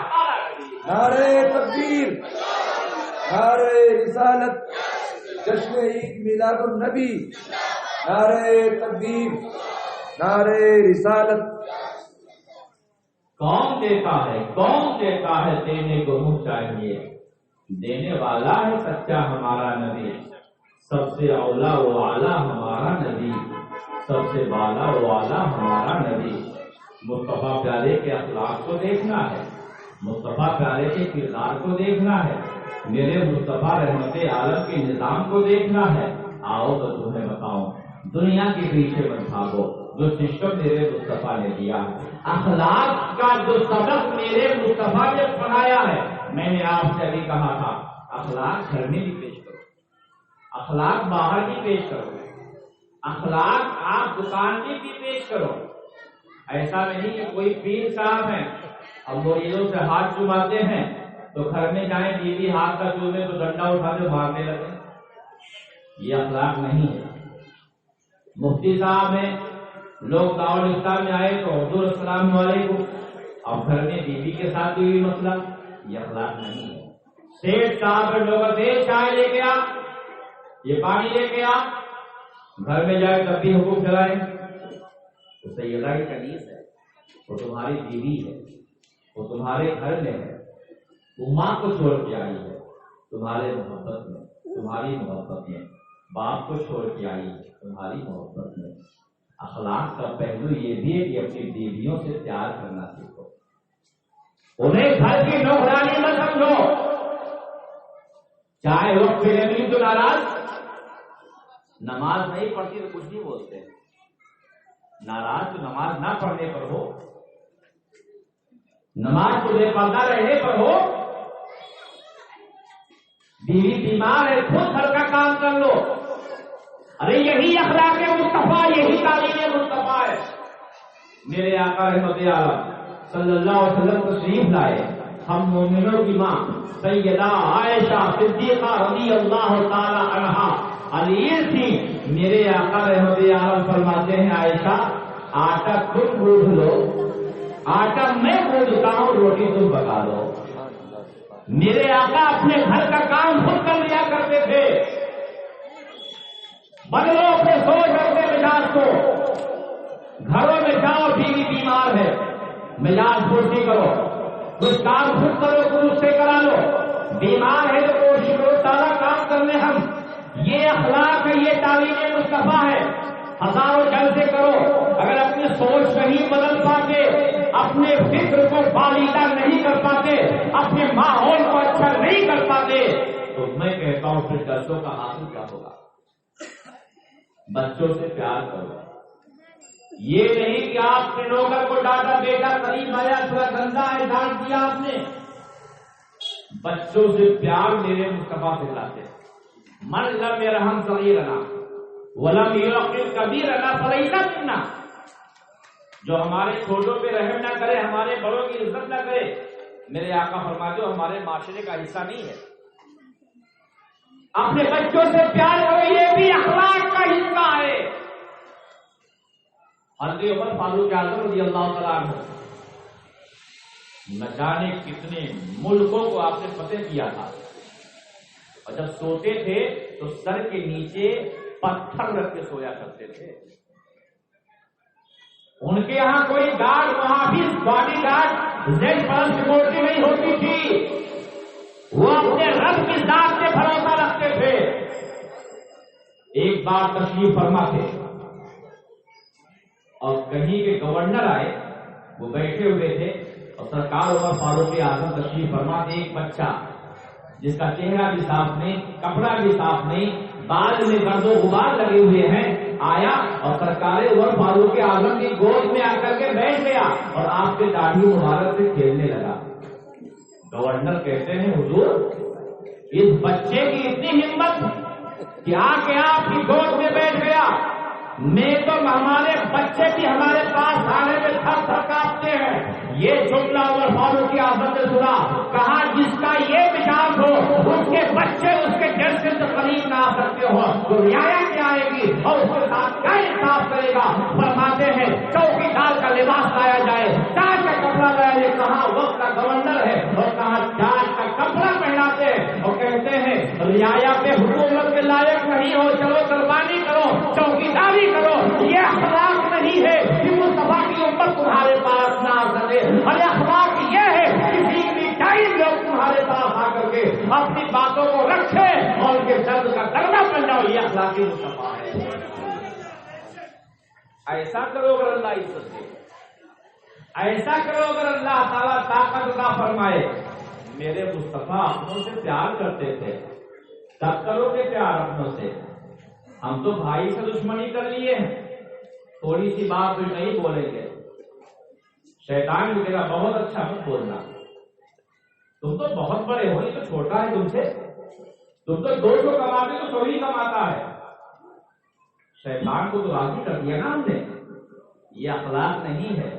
Speaker 2: نعرہ تکبیر، نعرہ رسالت، جشن عید میلاد النبی، نعرہ تکبیر، نعرہ رسالت۔
Speaker 1: کون دیتا ہے، کون دیتا ہے، دینے کو منہ چاہیے، دینے والا ہے سچا ہمارا نبی، سب سے اولا و اعلیٰ ہمارا نبی، سب سے بالا والا ہمارا نبی، مصطفیٰ پیارے کے اخلاق کو دیکھنا ہے، مصطفیٰ پیارے کے کردار کو دیکھنا ہے، میرے مصطفیٰ رحمت عالم کے نظام کو دیکھنا ہے۔ آؤ تو تمہیں بتاؤں، دنیا کے پیچھے مت بھاگو، جو سسٹم میرے مصطفیٰ نے دیا ہے، اخلاق کا جو سبق میرے مصطفیٰ نے پڑھایا ہے۔ میں نے آپ سے ابھی کہا تھا اخلاق گھر میں بھی پیش کرو، اخلاق باہر بھی پیش کرو، اخلاق آپ دکان میں بھی پیش کرو۔ ایسا نہیں کہ کوئی پیر صاحب ہیں اب مریدوں سے ہاتھ چوماتے ہیں تو گھر میں جائیں بیوی ہاتھ کا چومے تو ڈنڈا اٹھا کے مارنے لگے، یہ اخلاق نہیں ہے۔ مفتی صاحب ہیں، لوگ دعوت اسلام میں آئے تو حضور السلام علیکم، اب گھر میں بیوی کے ساتھ بھی مسئلہ، یہ اخلاق نہیں ہے۔ سیٹ صاحب لوگ دے چائے لے کے آ، یہ پانی لے کے آ، گھر میں جائے تب بھی حکم چلائے، وہ سیدہ کی کنیز ہے، وہ تمہاری بیوی ہے، وہ تمہارے گھر میں ہے، وہ ماں کو چھوڑ کے آئی ہے تمہارے محبت میں، تمہاری محبت میں، باپ کو چھوڑ کے آئی ہے تمہاری محبت میں۔ اخلاق کا پہلو یہ بھی ہے کہ اپنی بیویوں سے پیار کرنا سیکھو، انہیں گھر کی نوکرانی نہ سمجھو، چاہے وقت پہ نہیں تو ناراض، نماز نہیں پڑھتی تو کچھ نہیں بولتے، ناراض تو نماز نہ پڑھنے پر ہو، نماز کو بے پردہ رہنے پر ہو، بیوی بیمار ہے خود گھر کا کام کر لو۔ ارے یہی اخلاق مصطفیٰ، یہی تعلیم مصطفیٰ ہے۔ میرے آقا رحمت عالم صلی اللہ علیہ وسلم تشریف لائے، ہم مومنوں کی ماں سیدہ عائشہ صدیقہ رضی اللہ تعالی عنہا علی تھی۔ میرے آقا رحمت عالم فرماتے ہیں عائشہ آٹا خود گوندھ لو، آٹا میں گوندھتا ہوں، روٹی تم پکا لو۔ میرے آقا اپنے گھر کا کام خود کر لیا کرتے تھے۔ بدلو اپنے سوچ اپنے مزاج کو، گھروں میں جاؤ بیوی بیمار ہے مزاج پھرتی کرو، کچھ کام خود کرو کچھ اس سے کرا لو، بیمار ہے تو کوشش کرو سارا کام کرنے ہم، یہ اخلاق ہے، یہ تعلیم مصطفیٰ ہے۔ ہزاروں جلسے کرو، اگر اپنی سوچ نہیں بدل پاتے، اپنے فکر کو بالیدہ نہیں کر پاتے، اپنے ماحول کو اچھا نہیں کر پاتے، تو میں کہتا ہوں پھر جلسوں کا حاصل کیا ہوگا؟ بچوں سے پیار کرو، یہ نہیں کہ آپ نے نوکر کو ڈانٹا، بیٹا قریب آیا تھوڑا گندا ہے ڈانٹ دیا آپ نے۔ بچوں سے پیار میرے مصطفیٰ سے لاتے، من لم یرحم صغیرنا ولم یعقب کبیرنا فلیس منا، جو ہمارے چھوٹوں پہ رحم نہ کرے، ہمارے بڑوں کی عزت نہ کرے، میرے آقا فرماتے ہو ہمارے معاشرے کا حصہ نہیں ہے۔ اپنے بچوں سے پیار کرو، یہ بھی اخلاق کا حصہ ہے۔ حضرت عمر فاروق اعظم رضی اللہ تعالیٰ عنہ نہ جانے کتنے ملکوں کو آپ نے فتح کیا تھا، اور جب سوتے تھے تو سر کے نیچے پتھر رکھ کے سویا کرتے تھے۔ ان کے یہاں کوئی گارڈ، محافظ، body guard, Z plus security نہیں ہوتی تھی، وہ اپنے رب کی ذات سے بھروسہ رکھتے تھے۔ ایک بار تشریف فرما تھے اور کہیں کے گورنر آئے، وہ بیٹھے ہوئے تھے اور سرکار عمر فاروق اعظم تشریف فرما تھے، ایک بچہ جس کا چہرہ بھی صاف نہیں، کپڑا بھی صاف نہیں، بال میں گرد و غبار لگے ہوئے ہیں، آیا اور سرکار عمر فاروق اعظم کی گود میں آ کر کے بیٹھ گیا اور آپ کے داڑھی مبارک سے کھیلنے لگا۔ گورنر کہتے ہیں حضور اس بچے کی اتنی ہمت کہ آ کے آپ کی گود میں بیٹھ گیا، میں تو ہمارے بچے بھی ہمارے پاس آنے میں تھر تھر کانپتے ہیں۔ یہ جملہ عمر فاروق اعظم نے سنا، کہا جس کا یہ مزاج ہو اس کے بچے اس کے گھر سے قریب نہ آ سکتے ہو تو رعایا کیا آئے گی اور اس کے ساتھ کیا انصاف کرے گا؟ فرماتے ہیں چوکیدار کا لباس لایا جائے، تاج کا کپڑا لایا جائے، کہاں وقت کا گورنر ہے اور کہاں تاج کا کپڑا پہناتے ہیں اور کہتے ہیں رعایا پہ حکومت کے لائق نہیں ہو، چلو قربانی کرو، چوکیداری کرو۔ یہ اخلاق نہیں ہے کہ مصطفیٰ کی امت تمہارے پاس نہ آ سکے، اور اخلاق یہ ہے کسی بھی ٹائم لوگ تمہارے پاس آ کر کے اپنی باتوں کو رکھے اور ان کے درد کا درد بن جاؤ، یہ اخلاقی مصطفیٰ ہے۔ ایسا کرو اگر اللہ عزت دے، ایسا کرو اگر اللہ تعالیٰ طاقت عطا فرمائے۔ میرے مصطفیٰ اپنوں سے پیار کرتے تھے، تب کرو گے پیار اپنوں سے؟ ہم تو بھائی سے دشمنی کر لیے ہیں، تھوڑی سی بات بھی نہیں بولیں گے، شیطان بھی کہا بہت اچھا مت بولنا، تم تو بہت بڑے ہو، یہ تو چھوٹا ہے تم سے، تم تو 200 کماتے تو 100 ہی کماتا ہے۔ شیطان کو تو راضی کر دیا نا ہم نے۔ یہ اخلاق نہیں ہے،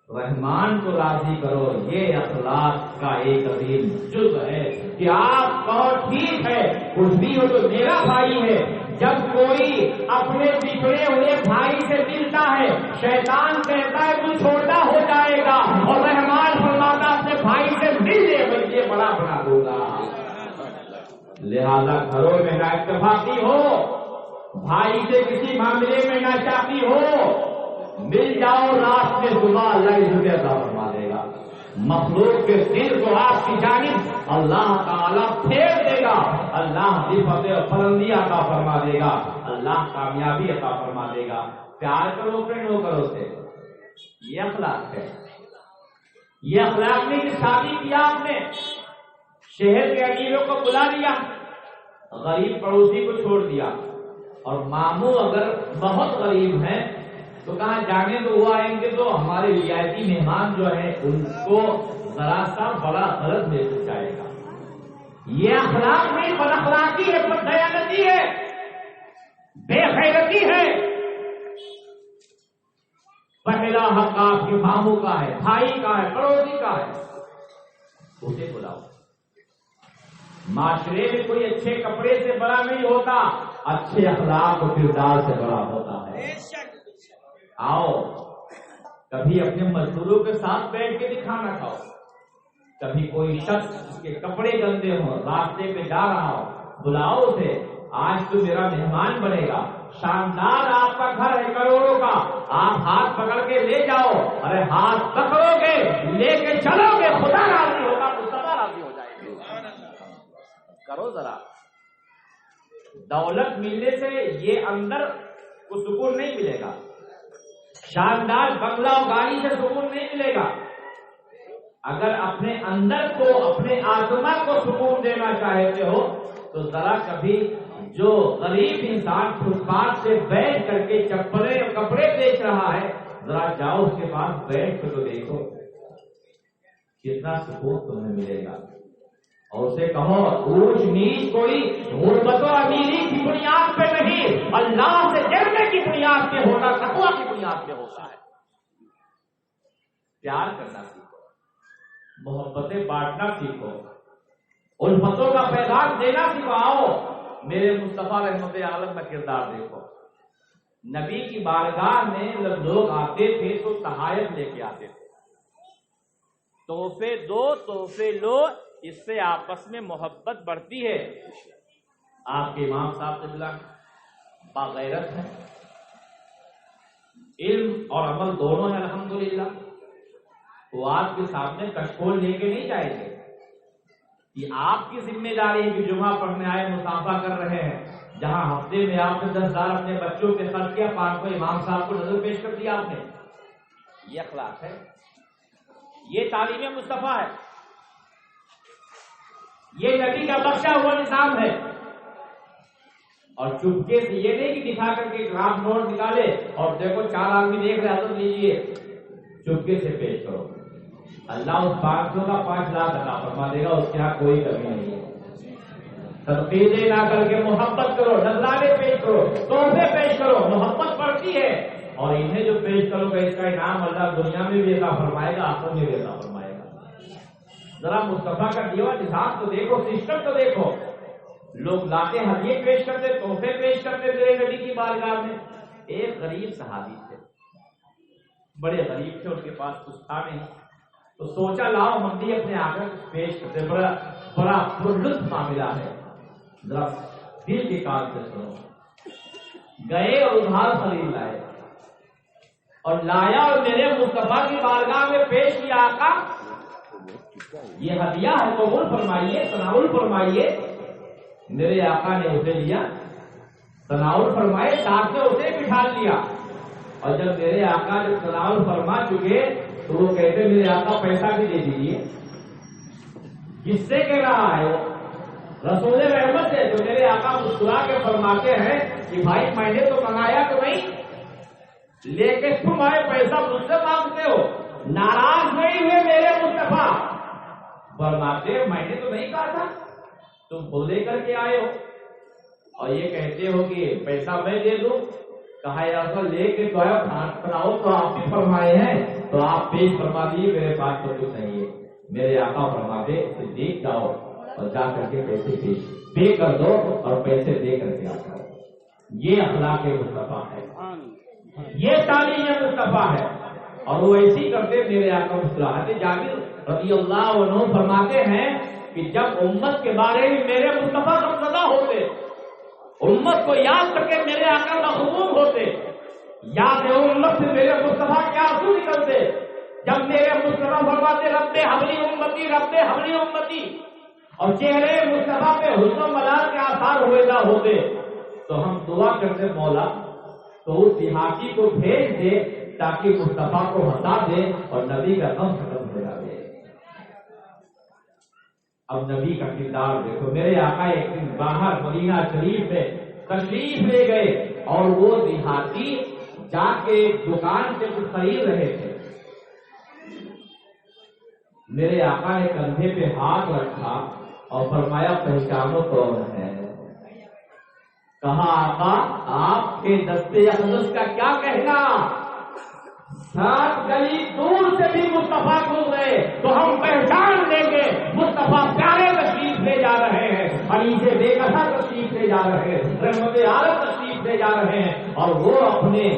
Speaker 1: رحمان کو راضی کرو، یہ اخلاق کا ایک عظیم جز ہے کہ آپ کہو ٹھیک ہے کچھ بھی ہو تو میرا بھائی ہے۔ جب کوئی اپنے بچھڑے ہوئے بھائی سے ملتا ہے، شیطان کہتا ہے تو چھوٹا ہو جائے گا، اور رحمان فرماتا اپنے بھائی سے مل لے بلکہ بڑا بنا دوں گا۔ لہذا گھروں میں نا اتفاقی ہو، بھائی سے کسی معاملے میں نا چاقی ہو، مل جاؤ رات میں صبح اللہ عزت عطا فرما دے گا۔ مخلوق کے دل کو آپ کی جانب اللہ تعالیٰ پھیر دے گا، اللہ کی فتح بلندی عطا فرما دے گا، اللہ کامیابی عطا فرما دے گا۔ پیار کرو کہ نو کرو سے، یہ اخلاق ہے۔ یہ اخلاق نہیں کہ شادی کیا آپ نے، شہر کے امیروں کو بلا لیا، غریب پڑوسی کو چھوڑ دیا، اور ماموں اگر بہت غریب ہیں تو کہاں جانے تو وہ آئیں گے تو ہمارے رعایتی مہمان جو ہیں ان کو ذرا سا بڑا غلط محسوس جائے گا۔ یہ اخلاق نہیں، بد اخلاقی ہے، بد دیانتی ہے، بے غیرتی ہے۔ پہلا حق آپ کے ماموں کا ہے، بھائی کا ہے، پڑوسی کا ہے، اسے بلاؤ۔ معاشرے میں کوئی اچھے کپڑے سے بڑا نہیں ہوتا، اچھے اخلاق و کردار سے بڑا ہوتا ہے۔ آؤ کبھی اپنے مزدوروں کے ساتھ بیٹھ کے بھی کھانا کھاؤ، کبھی کوئی شخص اس کے کپڑے گندے ہوں راستے پہ جا رہا ہو، بلاؤ اسے، آج تو میرا مہمان بنے گا، شاندار آپ کا گھر ہے کروڑوں کا، آپ ہاتھ پکڑ کے لے جاؤ، ارے ہاتھ پکڑو گے لے کے چلو گے، خدا راضی ہوگا، مصطفیٰ راضی ہو جائے گے۔ کرو ذرا، دولت ملنے سے یہ اندر کو سکون نہیں ملے گا، شاندار بنگلہ و گاڑی سے سکون نہیں ملے گا۔ اگر اپنے اندر کو، اپنے آتما کو سکون دینا چاہتے ہو تو ذرا کبھی جو غریب انسان فٹ پاتھ سے بیٹھ کر کے چپلے اور کپڑے بیچ رہا ہے، ذرا جاؤ اس کے پاس بیٹھ کر تو دیکھو کتنا سکون تمہیں ملے گا، اور اسے کہو اونچ نیچ کوئی غربت و امیری کی بنیاد پہ نہیں، اللہ سے ڈرنے کی بنیاد پہ ہونا، تقویٰ کی بنیاد پہ ہوتا ہے۔ پیار کرنا سیکھو، محبتیں بانٹنا سیکھو، الفتوں کا پیغام دینا سکھاؤ۔ میرے مصطفیٰ رحمت عالم کا کردار دیکھو، نبی کی بارگاہ میں جب لوگ آتے تھے تو تحائف لے کے آتے تھے، تحفے دو تحفے لو، اس سے آپس میں محبت بڑھتی ہے۔ آپ کے امام صاحب قبلہ باغیرت ہے، علم اور عمل دونوں ہیں الحمدللہ، وہ آپ کے سامنے کشکول لے کے نہیں جائیں گے، یہ آپ کی ذمہ داری ہے کہ جمعہ پڑھنے آئے مسافہ کر رہے ہیں، جہاں ہفتے میں آپ نے 10,000 اپنے بچوں کے خرچ کیا، 500 امام صاحب کو نظر پیش کر دیا آپ نے۔ یہ اخلاق ہے، یہ تعلیم مصطفیٰ ہے، یہ نبی کا بخشا ہوا نظام ہے۔ اور چپکے سے یہ نہیں کہ دکھا کر کے آپ نوٹ نکالے اور دیکھو 4 آدمی دیکھ رہے حضرت لیجیے، چپکے سے پیش کرو، اللہ اس 500 کا 5 لاکھ عطا فرما دے گا، اس کے یہاں کوئی کمی نہیں ہے۔ تنقیدیں نہ کر کے محبت کرو، نذرانے پیش کرو، تحفے پیش کرو، محبت بڑھتی ہے، اور انہیں جو پیش کرو گے اس کا انعام اللہ دنیا میں بھی عطا فرمائے گا، آخرت میں بھی عطا فرمائے گا۔ ذرا مصطفیٰ کا دیا ہوا نظام تو دیکھو، سسٹم تو دیکھو، لوگ لاتے ہدیے پیش کرتے، تحفے پیش کرتے میرے نبی کی بارگاہ میں۔ ایک غریب صحابی تھے، بڑے غریب تھے، ان کے پاس کچھ تھا نہیں، تو سوچا لاؤ منڈی اپنے آقا کچھ پیش کرتے، بڑا لطف معاملہ ہے، ذرا دل کے کان سے سنو۔ گئے اور ادھار خرید لائے اور لایا اور میرے مصطفیٰ کی بارگاہ میں پیش کیا، آقا یہ ہدیہ ہے، قبول فرمائیے، تناول فرمائیے۔ میرے آقا نے اسے لیا، تناول فرمائے، ساتھ میں اسے بٹھا لیا، اور جب میرے آقا جب تناول فرما چکے تو وہ کہتے میرے آقا پیسہ بھی دے دیجیے. کس سے کہہ رہا ہے وہ؟ رسول رحمت ہے. جو میرے آقا مسکرا کے فرماتے ہیں کہ بھائی میں نے تو منگایا تو نہیں، لیکن تم آئے پیسہ مجھ سے مانگتے ہو. ناراض نہیں ہوئے میرے مصطفیٰ، فرماتے میں نے تو نہیں کہا تھا، تم خود لے کر کے آئے ہو اور یہ کہتے ہو کہ پیسہ میں دے دوں. کہا ایسا لے کے تو آؤ تو آپ بھی فرمائے ہیں تو آپ پیش فرما دیے، میرے پاس تو کچھ نہیں ہے. میرے آقا فرماتے دیکھ جاؤ اور جا کر کے پیسے پیش پے کر دو اور پیسے دے کر کے آتا. یہ اخلاق مصطفیٰ ہے، یہ تعلیم مصطفیٰ ہے. اور وہ ایسی کرتے میرے آقا مسکراہٹ. جابر رضی اللہ عنہ فرماتے ہیں کہ جب امت کے بارے میں میرے مصطفیٰ کا سزا ہوتے، امت کو یاد کر کے میرے آقا محبوب ہوتے، یاد امت سے میرے مصطفیٰ کے آنسو نکلتے. جب میرے مصطفیٰ فرماتے رب حبلی امتی، رب حبلی امتی، اور چہرے مصطفیٰ پہ حسن و ملال کے آثار ہوئے ہوتے تو ہم دعا کرتے مولا تو اس دیہاتی کو بھیج دے تاکہ مصطفیٰ کو ہٹا دے اور نبی کا غم ختم ہو جائے. اب نبی کا کردار دیکھو. میرے آقا ایک دن باہر مدینہ شریف میں تشریف لے گئے اور وہ دیہاتی جا کے دکان سے کچھ خرید رہے تھے. میرے آقا نے کندھے پہ ہاتھ رکھا اور فرمایا پہچانو کون ہے. کہا آقا آپ کے دستے اقدس کا کیا کہنا، 7 گلی دور سے بھی مصطفیٰ گزرے تو ہم پہچان لیں گے مصطفیٰ پیارے تشریف لے جا رہے ہیں، علی سے بے کسا تشریف لے جا رہے ہیں، رحمت عالم تشریف لے جا رہے ہیں. اور وہ اپنے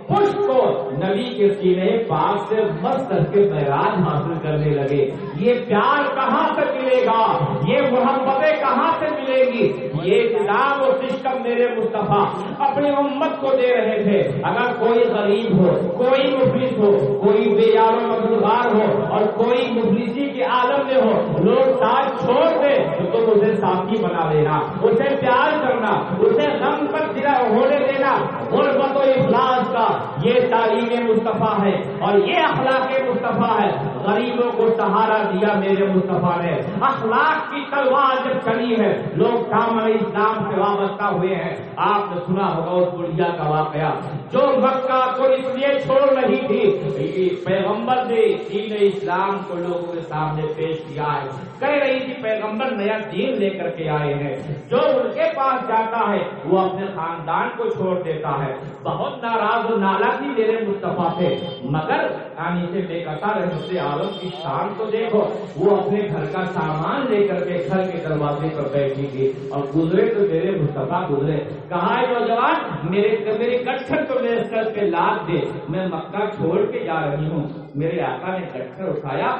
Speaker 1: پشت کو نبی کے سینے پاک سے مس کر کے معراج حاصل کرنے لگے. یہ پیار کہاں سے ملے گا، یہ محبتیں کہاں سے ملے گی؟ یہ انعام اور سسٹم میرے مصطفیٰ اپنی امت کو دے رہے تھے. اگر کوئی غریب ہو، کوئی مفلس ہو، کوئی بے یار و مددگار ہو اور کوئی مفلسی کے عالم میں ہو، لوگ ساتھ چھوڑ دے تو تم اسے ساتھی بنا لینا، اسے پیار کرنا، اسے غم پر سرا ہونے دینا. غربت و افلاس کا یہ تعلیم مصطفیٰ ہے اور یہ اخلاق مصطفیٰ ہے. غریبوں کو سہارا دیا میرے مصطفیٰ نے. اخلاق کی تلوار جب چلی ہے لوگ دامن اسلام سے وابستہ ہوئے ہیں. آپ نے سنا ہوگا اس بڑھیا کا واقعہ جو مکہ کو اس لیے چھوڑ رہی تھی، پیغمبر نے دین اسلام کو لوگوں کے سامنے پیش کیا ہے. کہہ رہی تھی پیغمبر نیا دین لے کر کے آئے ہیں. جو ان کے پاس جاتا ہے وہ اپنے خاندان کو چھوڑ دیتا ہے. بہت ناراض و نالا تھی میرے مصطفیٰ سے، مگر آنی سے بے قطع رحمت عالم کی شان کو دیکھو. وہ اپنے گھر کا سامان لے کر کے گھر کے دروازے پر بیٹھی تھی اور گزرے تو میرے مصطفیٰ گزرے. کہا ہے نوجوان میری کٹھر تو میرے سر پہ لاد دے، میں مکہ چھوڑ کے جا رہی ہوں. میرے آقا نے کٹھر اٹھایا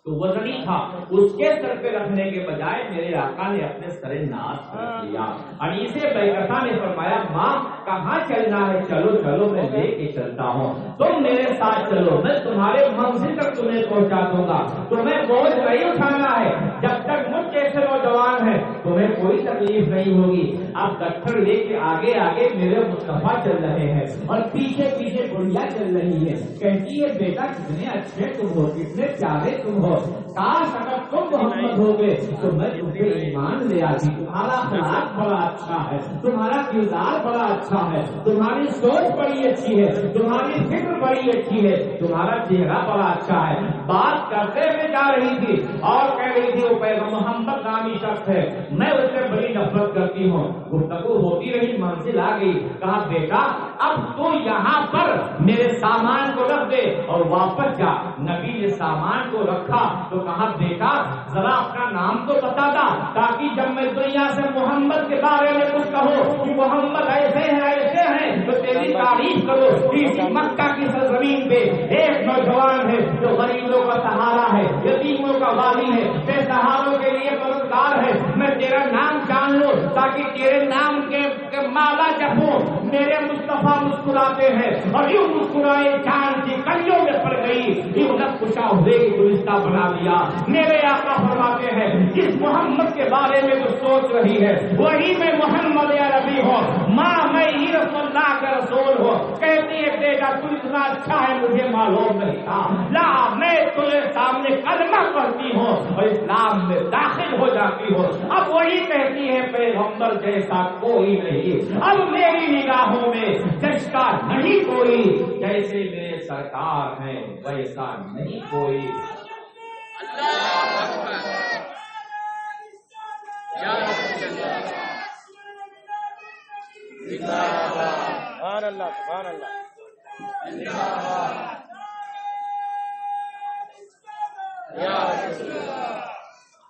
Speaker 1: تو وزنی تھا، اس کے سر پہ رکھنے کے بجائے میرے آقا نے اپنے سر ناز پر رکھ لیا. انیس بیکسا نے فرمایا ماں کہاں چلنا ہے؟ چلو چلو میں لے کے چلتا ہوں، تم میرے ساتھ چلو، میں تمہارے منزل تک تمہیں پہنچا دوں گا. تمہیں بوجھ نہیں اٹھانا ہے، جب تک مجھ جیسے نوجوان ہیں تمہیں کوئی تکلیف نہیں ہوگی. اب کٹھر لے کے آگے آگے میرے مصطفیٰ چل رہے ہیں اور پیچھے پیچھے بڑھیا چل رہی ہے. کہتی ہے بیٹا کتنے اچھے تم ہو، کتنے پیارے تم ہو، کاش اگر تم محمد ہو گے تو میں تمہیں ایمان لے آتی. تمہارا اخلاق بڑا اچھا ہے، تمہارا کردار بڑا اچھا ہے، تمہاری سوچ بڑی اچھی ہے، تمہاری فکر بڑی اچھی ہے، تمہارا چہرہ بڑا اچھا ہے. بات کرتے ہوئے جا رہی تھی اور کہہ رہی تھی وہ پیغمبر محمد نامی شخص ہے، میں اس سے بڑی نفرت کرتی ہوں. گفتگو ہوتی رہی، منزل آ گئی. کہا بیٹا اب تو یہاں پر میرے سامان کو رکھ دے اور واپس جا. نبی نے سامان کو رکھا تو کہا بیٹا ذرا اپنا نام تو بتا دا تاکہ جب میں دنیا سے محمد کے بارے میں کچھ کہوں کہ محمد ایسے ہیں تو تیری تعریف کرو. مکہ کی سرزمین پہ ایک نوجوان ہے جو غریبوں کا سہارا ہے، یتیموں کا والی ہے، بے سہاروں کے لیے مددگار ہے. میں تیرا نام جان لوں تاکہ تیرے نام کے مالا جپوں. میرے مصطفیٰ مسکراتے ہیں اور یوں مسکرائے چاند کی کلیوں میں پڑ گئی، یوں لب کشا ہوئے گلستہ بنا دیا. میرے آقا فرماتے ہیں جس محمد کے بارے میں جو سوچ رہی ہے وہی میں محمد عربی ہوں، ماں میں ہی رسول اللہ کا رسول ہوں. کہتی ہے دے گا، تو اتنا اچھا ہے مجھے معلوم نہیں تھا، لا میں تمہیں سامنے کلمہ پڑھتی ہوں اور اسلام میں داخل ہو جاتی ہوں، اب وہی کہتی ہے پیغمبر جیسا کوئی نہیں، اب میری نگاہوں میں جشکا نہیں کوئی، جیسے میرے سرکار ہیں ویسا نہیں کوئی۔
Speaker 3: سبحان اللہ سبحان اللہ۔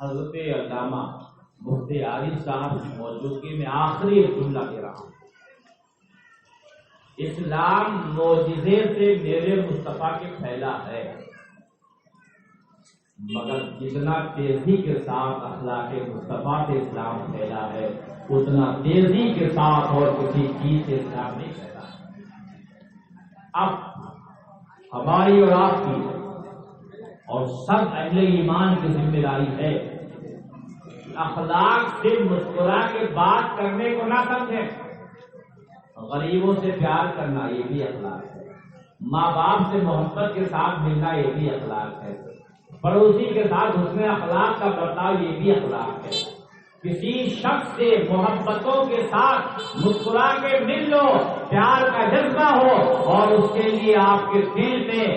Speaker 1: حضرت علامہ مفتی عارف صاحب کی موجودگی میں آخری ایک جملہ کہہ رہا ہوں، اسلام معجزے سے میرے مصطفیٰ کے پھیلا ہے، مگر جتنا تیزی کے ساتھ اخلاق مصطفیٰ سے اسلام پھیلا ہے اتنا تیزی کے ساتھ اور کسی چیز سے اسلام نہیں پھیلا۔ اب ہماری اور آپ کی اور سب اہل ایمان کی ذمہ داری ہے اخلاق سے مسکرا کے بات کرنے کو نہ سمجھیں، غریبوں سے پیار کرنا یہ بھی اخلاق ہے، ماں باپ سے محبت کے ساتھ ملنا یہ بھی اخلاق ہے، پڑوسی کے ساتھ حسن اخلاق کا برتاؤ یہ بھی اخلاق ہے، کسی شخص سے محبتوں کے ساتھ مسکرا کے مل لو، پیار کا جذبہ ہو اور اس کے لیے آپ کے دل میں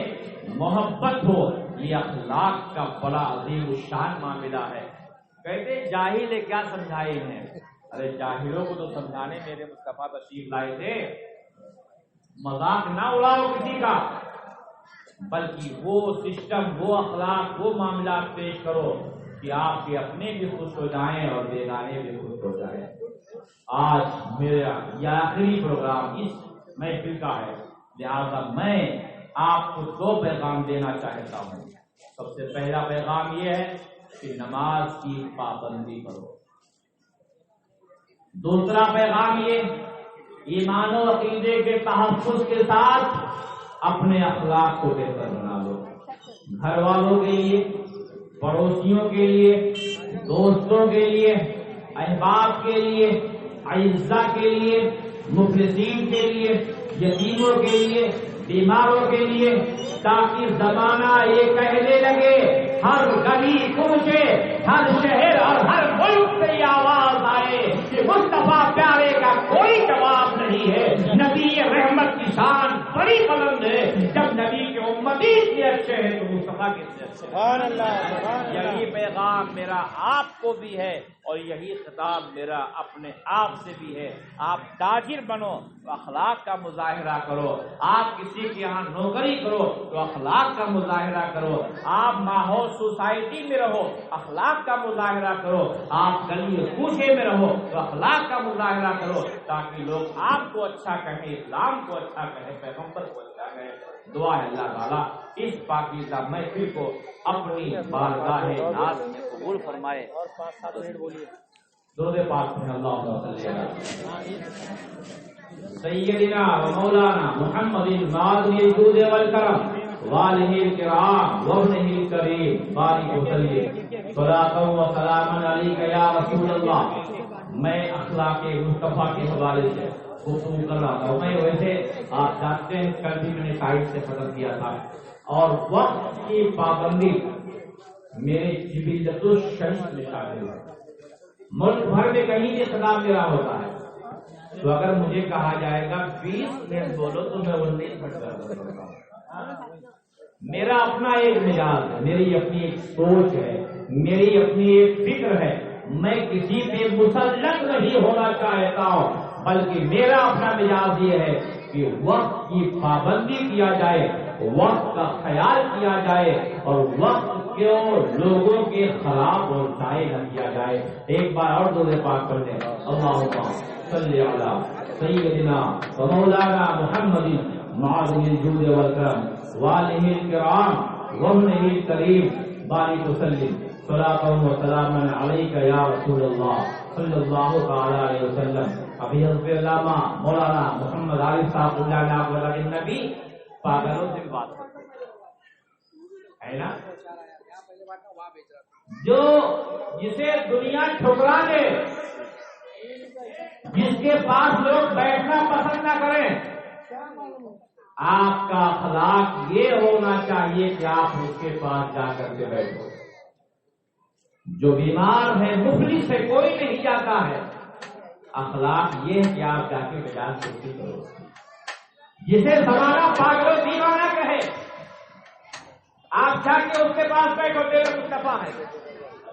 Speaker 1: محبت ہو، یہ اخلاق کا بڑا عظیم الشان معاملہ ہے۔ کہتے جاہل کیا سمجھائے انہیں، ارے جاہلوں کو تو سمجھانے میرے مصطفیٰ تشریف لائے تھے، مذاق نہ اڑاؤ کسی کا، بلکہ وہ سسٹم، وہ اخلاق، وہ معاملات پیش کرو کہ آپ کے اپنے بھی خوش ہو جائیں اور بیگانے بھی خوش ہو جائیں۔ آج میرا یہ آخری پروگرام اس محفل کا ہے، لہذا میں آپ کو 2 پیغام دینا چاہتا ہوں۔ سب سے پہلا پیغام یہ ہے کہ نماز کی پابندی کرو، دوسرا پیغام یہ ایمان و عقیدے کے تحفظ کے ساتھ اپنے اخلاق کو بہتر بنا لو، گھر والوں کے لیے، پڑوسیوں کے لیے، دوستوں کے لیے، احباب کے لیے، اعزاء کے لیے، مفلسین کے لیے، یتیموں کے لیے، بیماروں کے لیے، تاکہ زمانہ یہ کہنے لگے، ہر گلی کوچے، ہر شہر اور ہر ملک سے یہ آواز آئے کہ مصطفیٰ پیارے کا کوئی جواب نہیں ہے، نبی رحمت کی شان بڑی بلند ہے، جب نبی کے امتی اتنے اچھے ہیں تو مصطفیٰ کتنے اچھے ہیں۔
Speaker 3: سبحان اللہ سبحان اللہ۔
Speaker 1: یہی پیغام میرا آپ کو بھی ہے اور یہی خطاب میرا اپنے آپ سے بھی ہے، آپ تاجر بنو تو اخلاق کا مظاہرہ کرو، آپ کسی کے یہاں نوکری کرو تو اخلاق کا مظاہرہ کرو، آپ ماحول سوسائٹی میں رہو اخلاق کا مظاہرہ کرو، آپ گلی کوچے میں رہو تو اخلاق کا مظاہرہ کرو، تاکہ لوگ آپ کو اچھا کہیں، اسلام کو اچھا کہیں، پیغمبر کو اچھا کہیں۔ دعا ہے اللہ تعالیٰ اس پاکیزہ محفل کو اپنی بارگاہ ناز میں قبول فرمائے۔
Speaker 3: اور 5-7 منٹ بولیے۔
Speaker 1: درود پاک میں اللہم صلی علی سیدنا و مولانا محمد ماضی الجود والکرم والہ الکرام وابنہ الکریم بارک وسلم صلاۃ و سلام علیک یا رسول اللہ۔ میں اخلاق مصطفیٰ کے حوالے سے گفتگو کر رہا تھا، میں ویسے آپ جانتے ہیں کل بھی میں نے سائٹ سے ختم کیا تھا، اور وقت کی پابندی میرے جبلت الشمس میں شامل ہے، ملک بھر میں کہیں بھی خطاب میرا ہوتا ہے، تو اگر مجھے کہا جائے گا 20 منٹ بولو تو میں 19 منٹ کرتا ہوں۔ میرا اپنا ایک مزاج ہے، میری اپنی ایک سوچ ہے، میری اپنی ایک فکر ہے، میں کسی پہ مسلط نہیں ہونا چاہتا ہوں، بلکہ میرا اپنا مزاج یہ ہے کہ وقت کی پابندی کیا جائے، وقت کا خیال کیا جائے اور وقت کو لوگوں کے خراب اور ضائع نہ کیا جائے۔ ایک بار اور درود پاک پڑھ لیں، اللہم صلی علی سیدنا و مولانا محمد معظم الجود والکرم والہ الکرام وابنہ الکریم بارک وسلم صلاۃ و سلام علیک یا رسول اللہ صلی اللہ تعالی علیہ وسلم۔ ابھی حضرت علامہ مولانا محمد عارف صاحب اللہ نے آپ والا نبی پاگلوں سے بات کرتے ہے نا، جو جسے دنیا ٹھکرا دے، جس کے پاس لوگ بیٹھنا پسند نہ کریں، آپ کا اخلاق یہ ہونا چاہیے کہ آپ اس کے پاس جا کر کے بیٹھو. جو بیمار ہے مفلس سے کوئی نہیں جاتا ہے. اخلاق یہ ہے کہ آپ جا کے مزاج پرسی کرو. جسے زمانہ پاگل و دیوانہ کہے آپ جا کے اس کے پاس بیٹھو. میرے مصطفیٰ ہے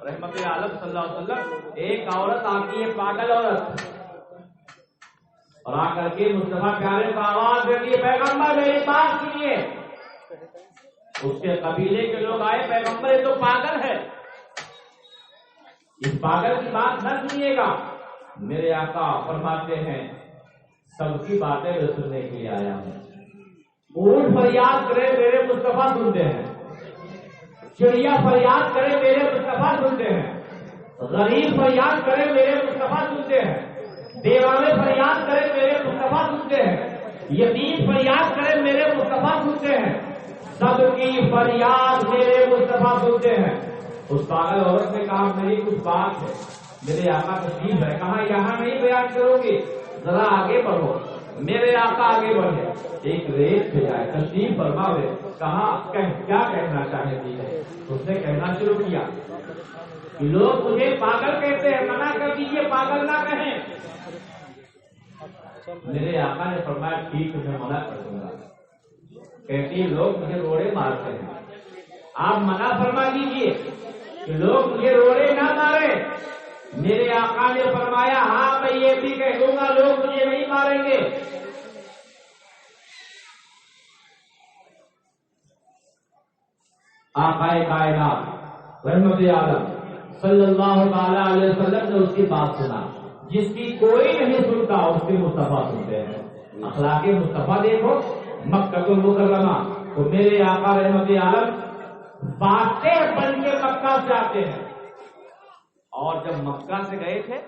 Speaker 1: رحمت عالم صلی اللہ علیہ وسلم. ایک عورت آتی ہے پاگل عورت اور آ کر کے مصطفیٰ پیارے کو آواز دیتی ہے پیغمبر میری بات سنیے. اس کے قبیلے کے لوگ آئے پیغمبر یہ تو پاگل ہے اس پاگل کی بات نہ سنیے گا. میرے آقا فرماتے ہیں سب کی باتیں میں سننے کے لیے آیا ہوں. اونٹ فریاد کرے میرے مصطفیٰ سنتے ہیں. چڑیا فریاد کرے میرے مصطفیٰ سنتے ہیں. غریب فریاد کرے میرے مصطفیٰ سنتے ہیں. دیوانے فریاد کرے میرے مصطفیٰ سنتے ہیں. یتیم فریاد کرے میرے مصطفیٰ سنتے ہیں. سب کی فریاد میرے مصطفیٰ سنتے ہیں. اس پاگل عورت نے کہا میری کچھ بات ہے. میرے آقا تشریف ہے. کہا یہاں نہیں بیان کرو گے ذرا آگے بڑھو. میرے آقا آگے بڑھے ایک ریت پہ جائے تشریف فرماوے. کہا کیا کہنا چاہتی ہے. اس نے کہنا شروع کیا کہ لوگ مجھے پاگل کہتے ہیں منع کر دیجیے پاگل نہ کہیں. میرے آقا نے فرمایا ٹھیک ہے میں منع کر دوں گا. کہتی لوگ مجھے روڑے مارتے ہیں آپ منع فرما دیجیے کہ لوگ مجھے روڑے نہ مارے. میرے آقا نے فرمایا ہاں میں یہ بھی کہہ دوں گا لوگ مجھے نہیں ماریں گے. آقا کائنات رحمت عالم صلی اللہ تعالی علیہ وسلم نے اس کی بات سنا. جس کی کوئی نہیں سنتا اس کے مصطفیٰ سنتے ہیں. اخلاق مصطفیٰ دیکھو. مکہ المکرمہ تو میرے آقا رحمت عالم فاتح بن کے مکہ سے آتے ہیں. اور جب مکہ سے گئے تھے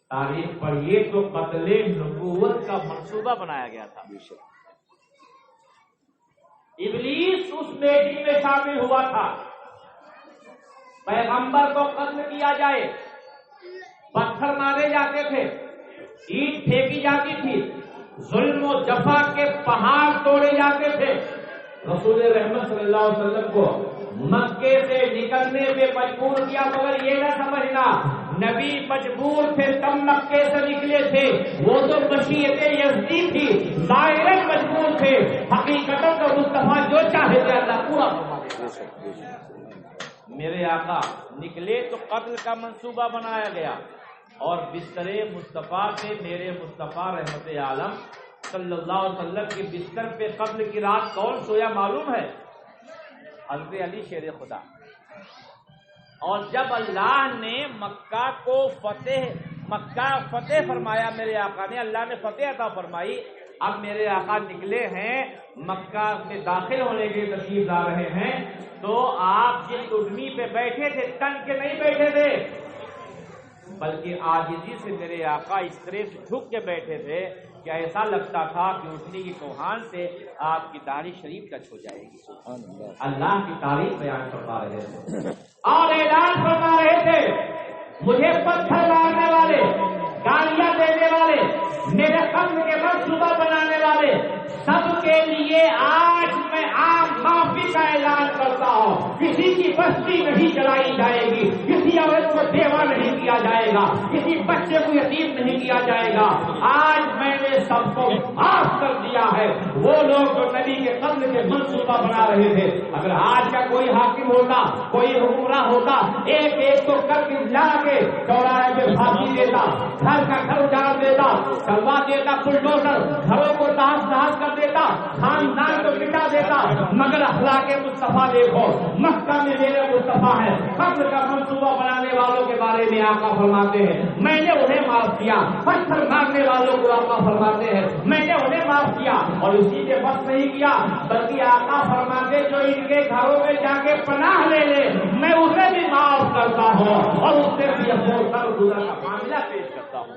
Speaker 1: تاریخ پڑھیے تو قتل نبوت کا منصوبہ بنایا گیا تھا. ابلیس اس میٹنگ میں شامل ہوا تھا. پیغمبر کو قتل کیا جائے. پتھر مارے جاتے تھے اینٹ پھینکی جاتی تھی. ظلم و جفا کے پہاڑ توڑے جاتے تھے. رسول رحمت صلی اللہ علیہ وسلم کو مکے سے نکلنے پہ مجبور کیا. مگر یہ نہ سمجھنا نبی مجبور تھے تب مکے سے نکلے تھے. وہ تو مشیت یزدی تھی ظاہراً مجبور تھے. حقیقت تو مصطفیٰ جو چاہے تھے اللہ پورا فرما. میرے آقا نکلے تو قتل کا منصوبہ بنایا گیا اور بستر مصطفیٰ سے میرے مصطفیٰ رحمت عالم صلی اللہ علیہ وسلم کے بستر پہ قبل کی رات کون سویا معلوم ہے؟ حضرت علی شیر خدا. اور جب اللہ نے مکہ فتح فرمایا میرے آقا نے اللہ نے فتح عطا فرمائی. اب میرے آقا نکلے ہیں مکہ میں داخل ہونے کے لیے تشریف لا رہے ہیں. تو آپ جس اڈمی پہ بیٹھے تھے تن کے نہیں بیٹھے تھے بلکہ عاجزی سے میرے آقا اس طرح سے جھک کے بیٹھے تھے کہ ایسا لگتا تھا کہ اٹھنے کی کوہان سے آپ کی داڑھی شریف ٹچ ہو جائے گی. اللہ کی تعریف بیان فرما رہے تھے اور اعلان فرما رہے تھے مجھے پتھر مارنے والے گالیاں دینے والے میرے قتل کے منصوبہ بنانے والے سب کے لیے آج میں عام معافی کا اعلان کرتا ہوں. کسی کی بستی نہیں جلائی جائے گی. کسی عورت کو بیوہ نہیں کیا جائے گا. کسی بچے کو یتیم نہیں کیا جائے گا. آج میں نے سب کو معاف کر دیا ہے. وہ لوگ جو نبی کے قتل کے منصوبہ بنا رہے تھے اگر آج کا کوئی حاکم ہوتا کوئی حکمراں ہوتا ایک ایک کو کر کے لا کے چوراہے پہ پھانسی دیتا گھر کا گھر اجاڑ دیتا چلوا دیتا بلڈوزر گھروں کو تحس نحس کر دیتا خاندان کو مٹا دیتا. مگر اخلاق مصطفیٰ دیکھو مکہ میں میرے مصطفیٰ ہے. قتل کا منصوبہ بنانے والوں کے بارے میں آقا فرماتے ہیں میں نے انہیں معاف کیا. پتھر مارنے والوں کو آقا فرماتے ہیں میں نے انہیں معاف کیا. اور اسی کے بس نہیں کیا بلکہ آقا فرماتے جو ان کے گھروں میں جا کے پناہ لے لے میں اسے بھی معاف کرتا ہوں اور اس سے بھی گزر کا معاملہ پیش کرتا ہوں.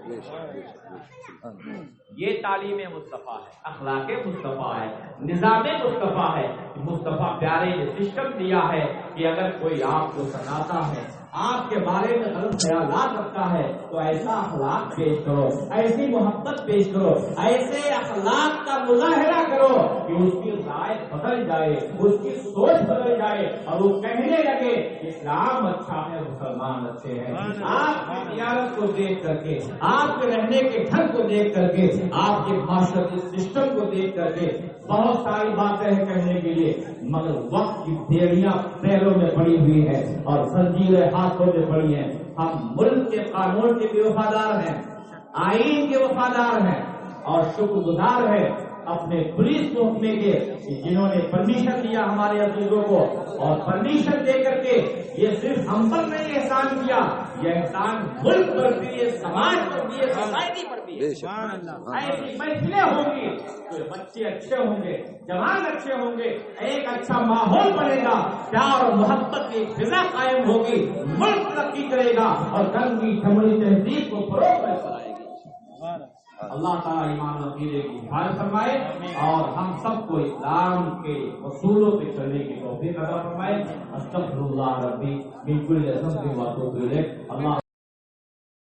Speaker 1: یہ تعلیم مصطفیٰ ہے. اخلاق مصطفیٰ ہے. نظام مصطفیٰ ہے. مصطفیٰ پیارے نے سسٹم دیا ہے کہ اگر کوئی آپ کو سناتا ہے
Speaker 4: آپ کے بارے میں غلط خیالات رکھتا ہے تو ایسا اخلاق پیش کرو، ایسی محبت پیش کرو، ایسے اخلاق کا مظاہرہ کرو کہ اس کی رائے بدل جائے، اس کی سوچ بدل جائے اور وہ کہنے لگے اسلام اچھا ہے، مسلمان اچھے ہیں۔ آپ کی تجارت کو دیکھ کر کے، آپ کے رہنے کے گھر کو دیکھ کر کے، آپ کے معاشرتی سسٹم کو دیکھ کر کے بہت ساری باتیں ہیں کہنے کے لیے، مگر وقت کی بیڑیاں پیروں میں پڑی ہوئی ہے اور زنجیریں ہاتھوں میں پڑی ہیں۔ ہم ملک کے قانون کے بھی وفادار ہیں، آئین کے وفادار ہیں اور شکر گزار ہیں اپنے پولیس محکمے کے جنہوں نے پرمیشن دیا ہمارے عزیزوں کو، اور پرمیشن دے کر کے یہ صرف ہم پر نہیں احسان کیا، یہ احسان ملک پر بھی ہے، سماج پر بھی ہے، سوسائٹی پر بھی ہے۔ ایسی محفلیں ہوں گی تو بچے اچھے ہوں گے، جوان اچھے ہوں گے، ایک اچھا ماحول بنے گا، پیار اور محبت کی فضا قائم ہوگی، ملک ترقی کرے گا اور گندی جمہوری تہذیب کو فروغ میں چلائے گی۔ اللہ تعالیٰ ایمان و عقیدے کی حفاظت فرمائے اور ہم سب کو اسلام کے اصولوں پہ چلنے کی توفیق عطا فرمائے۔ استغفر اللہ ربی من کل ذنب و اتوب الیہ۔ اللہ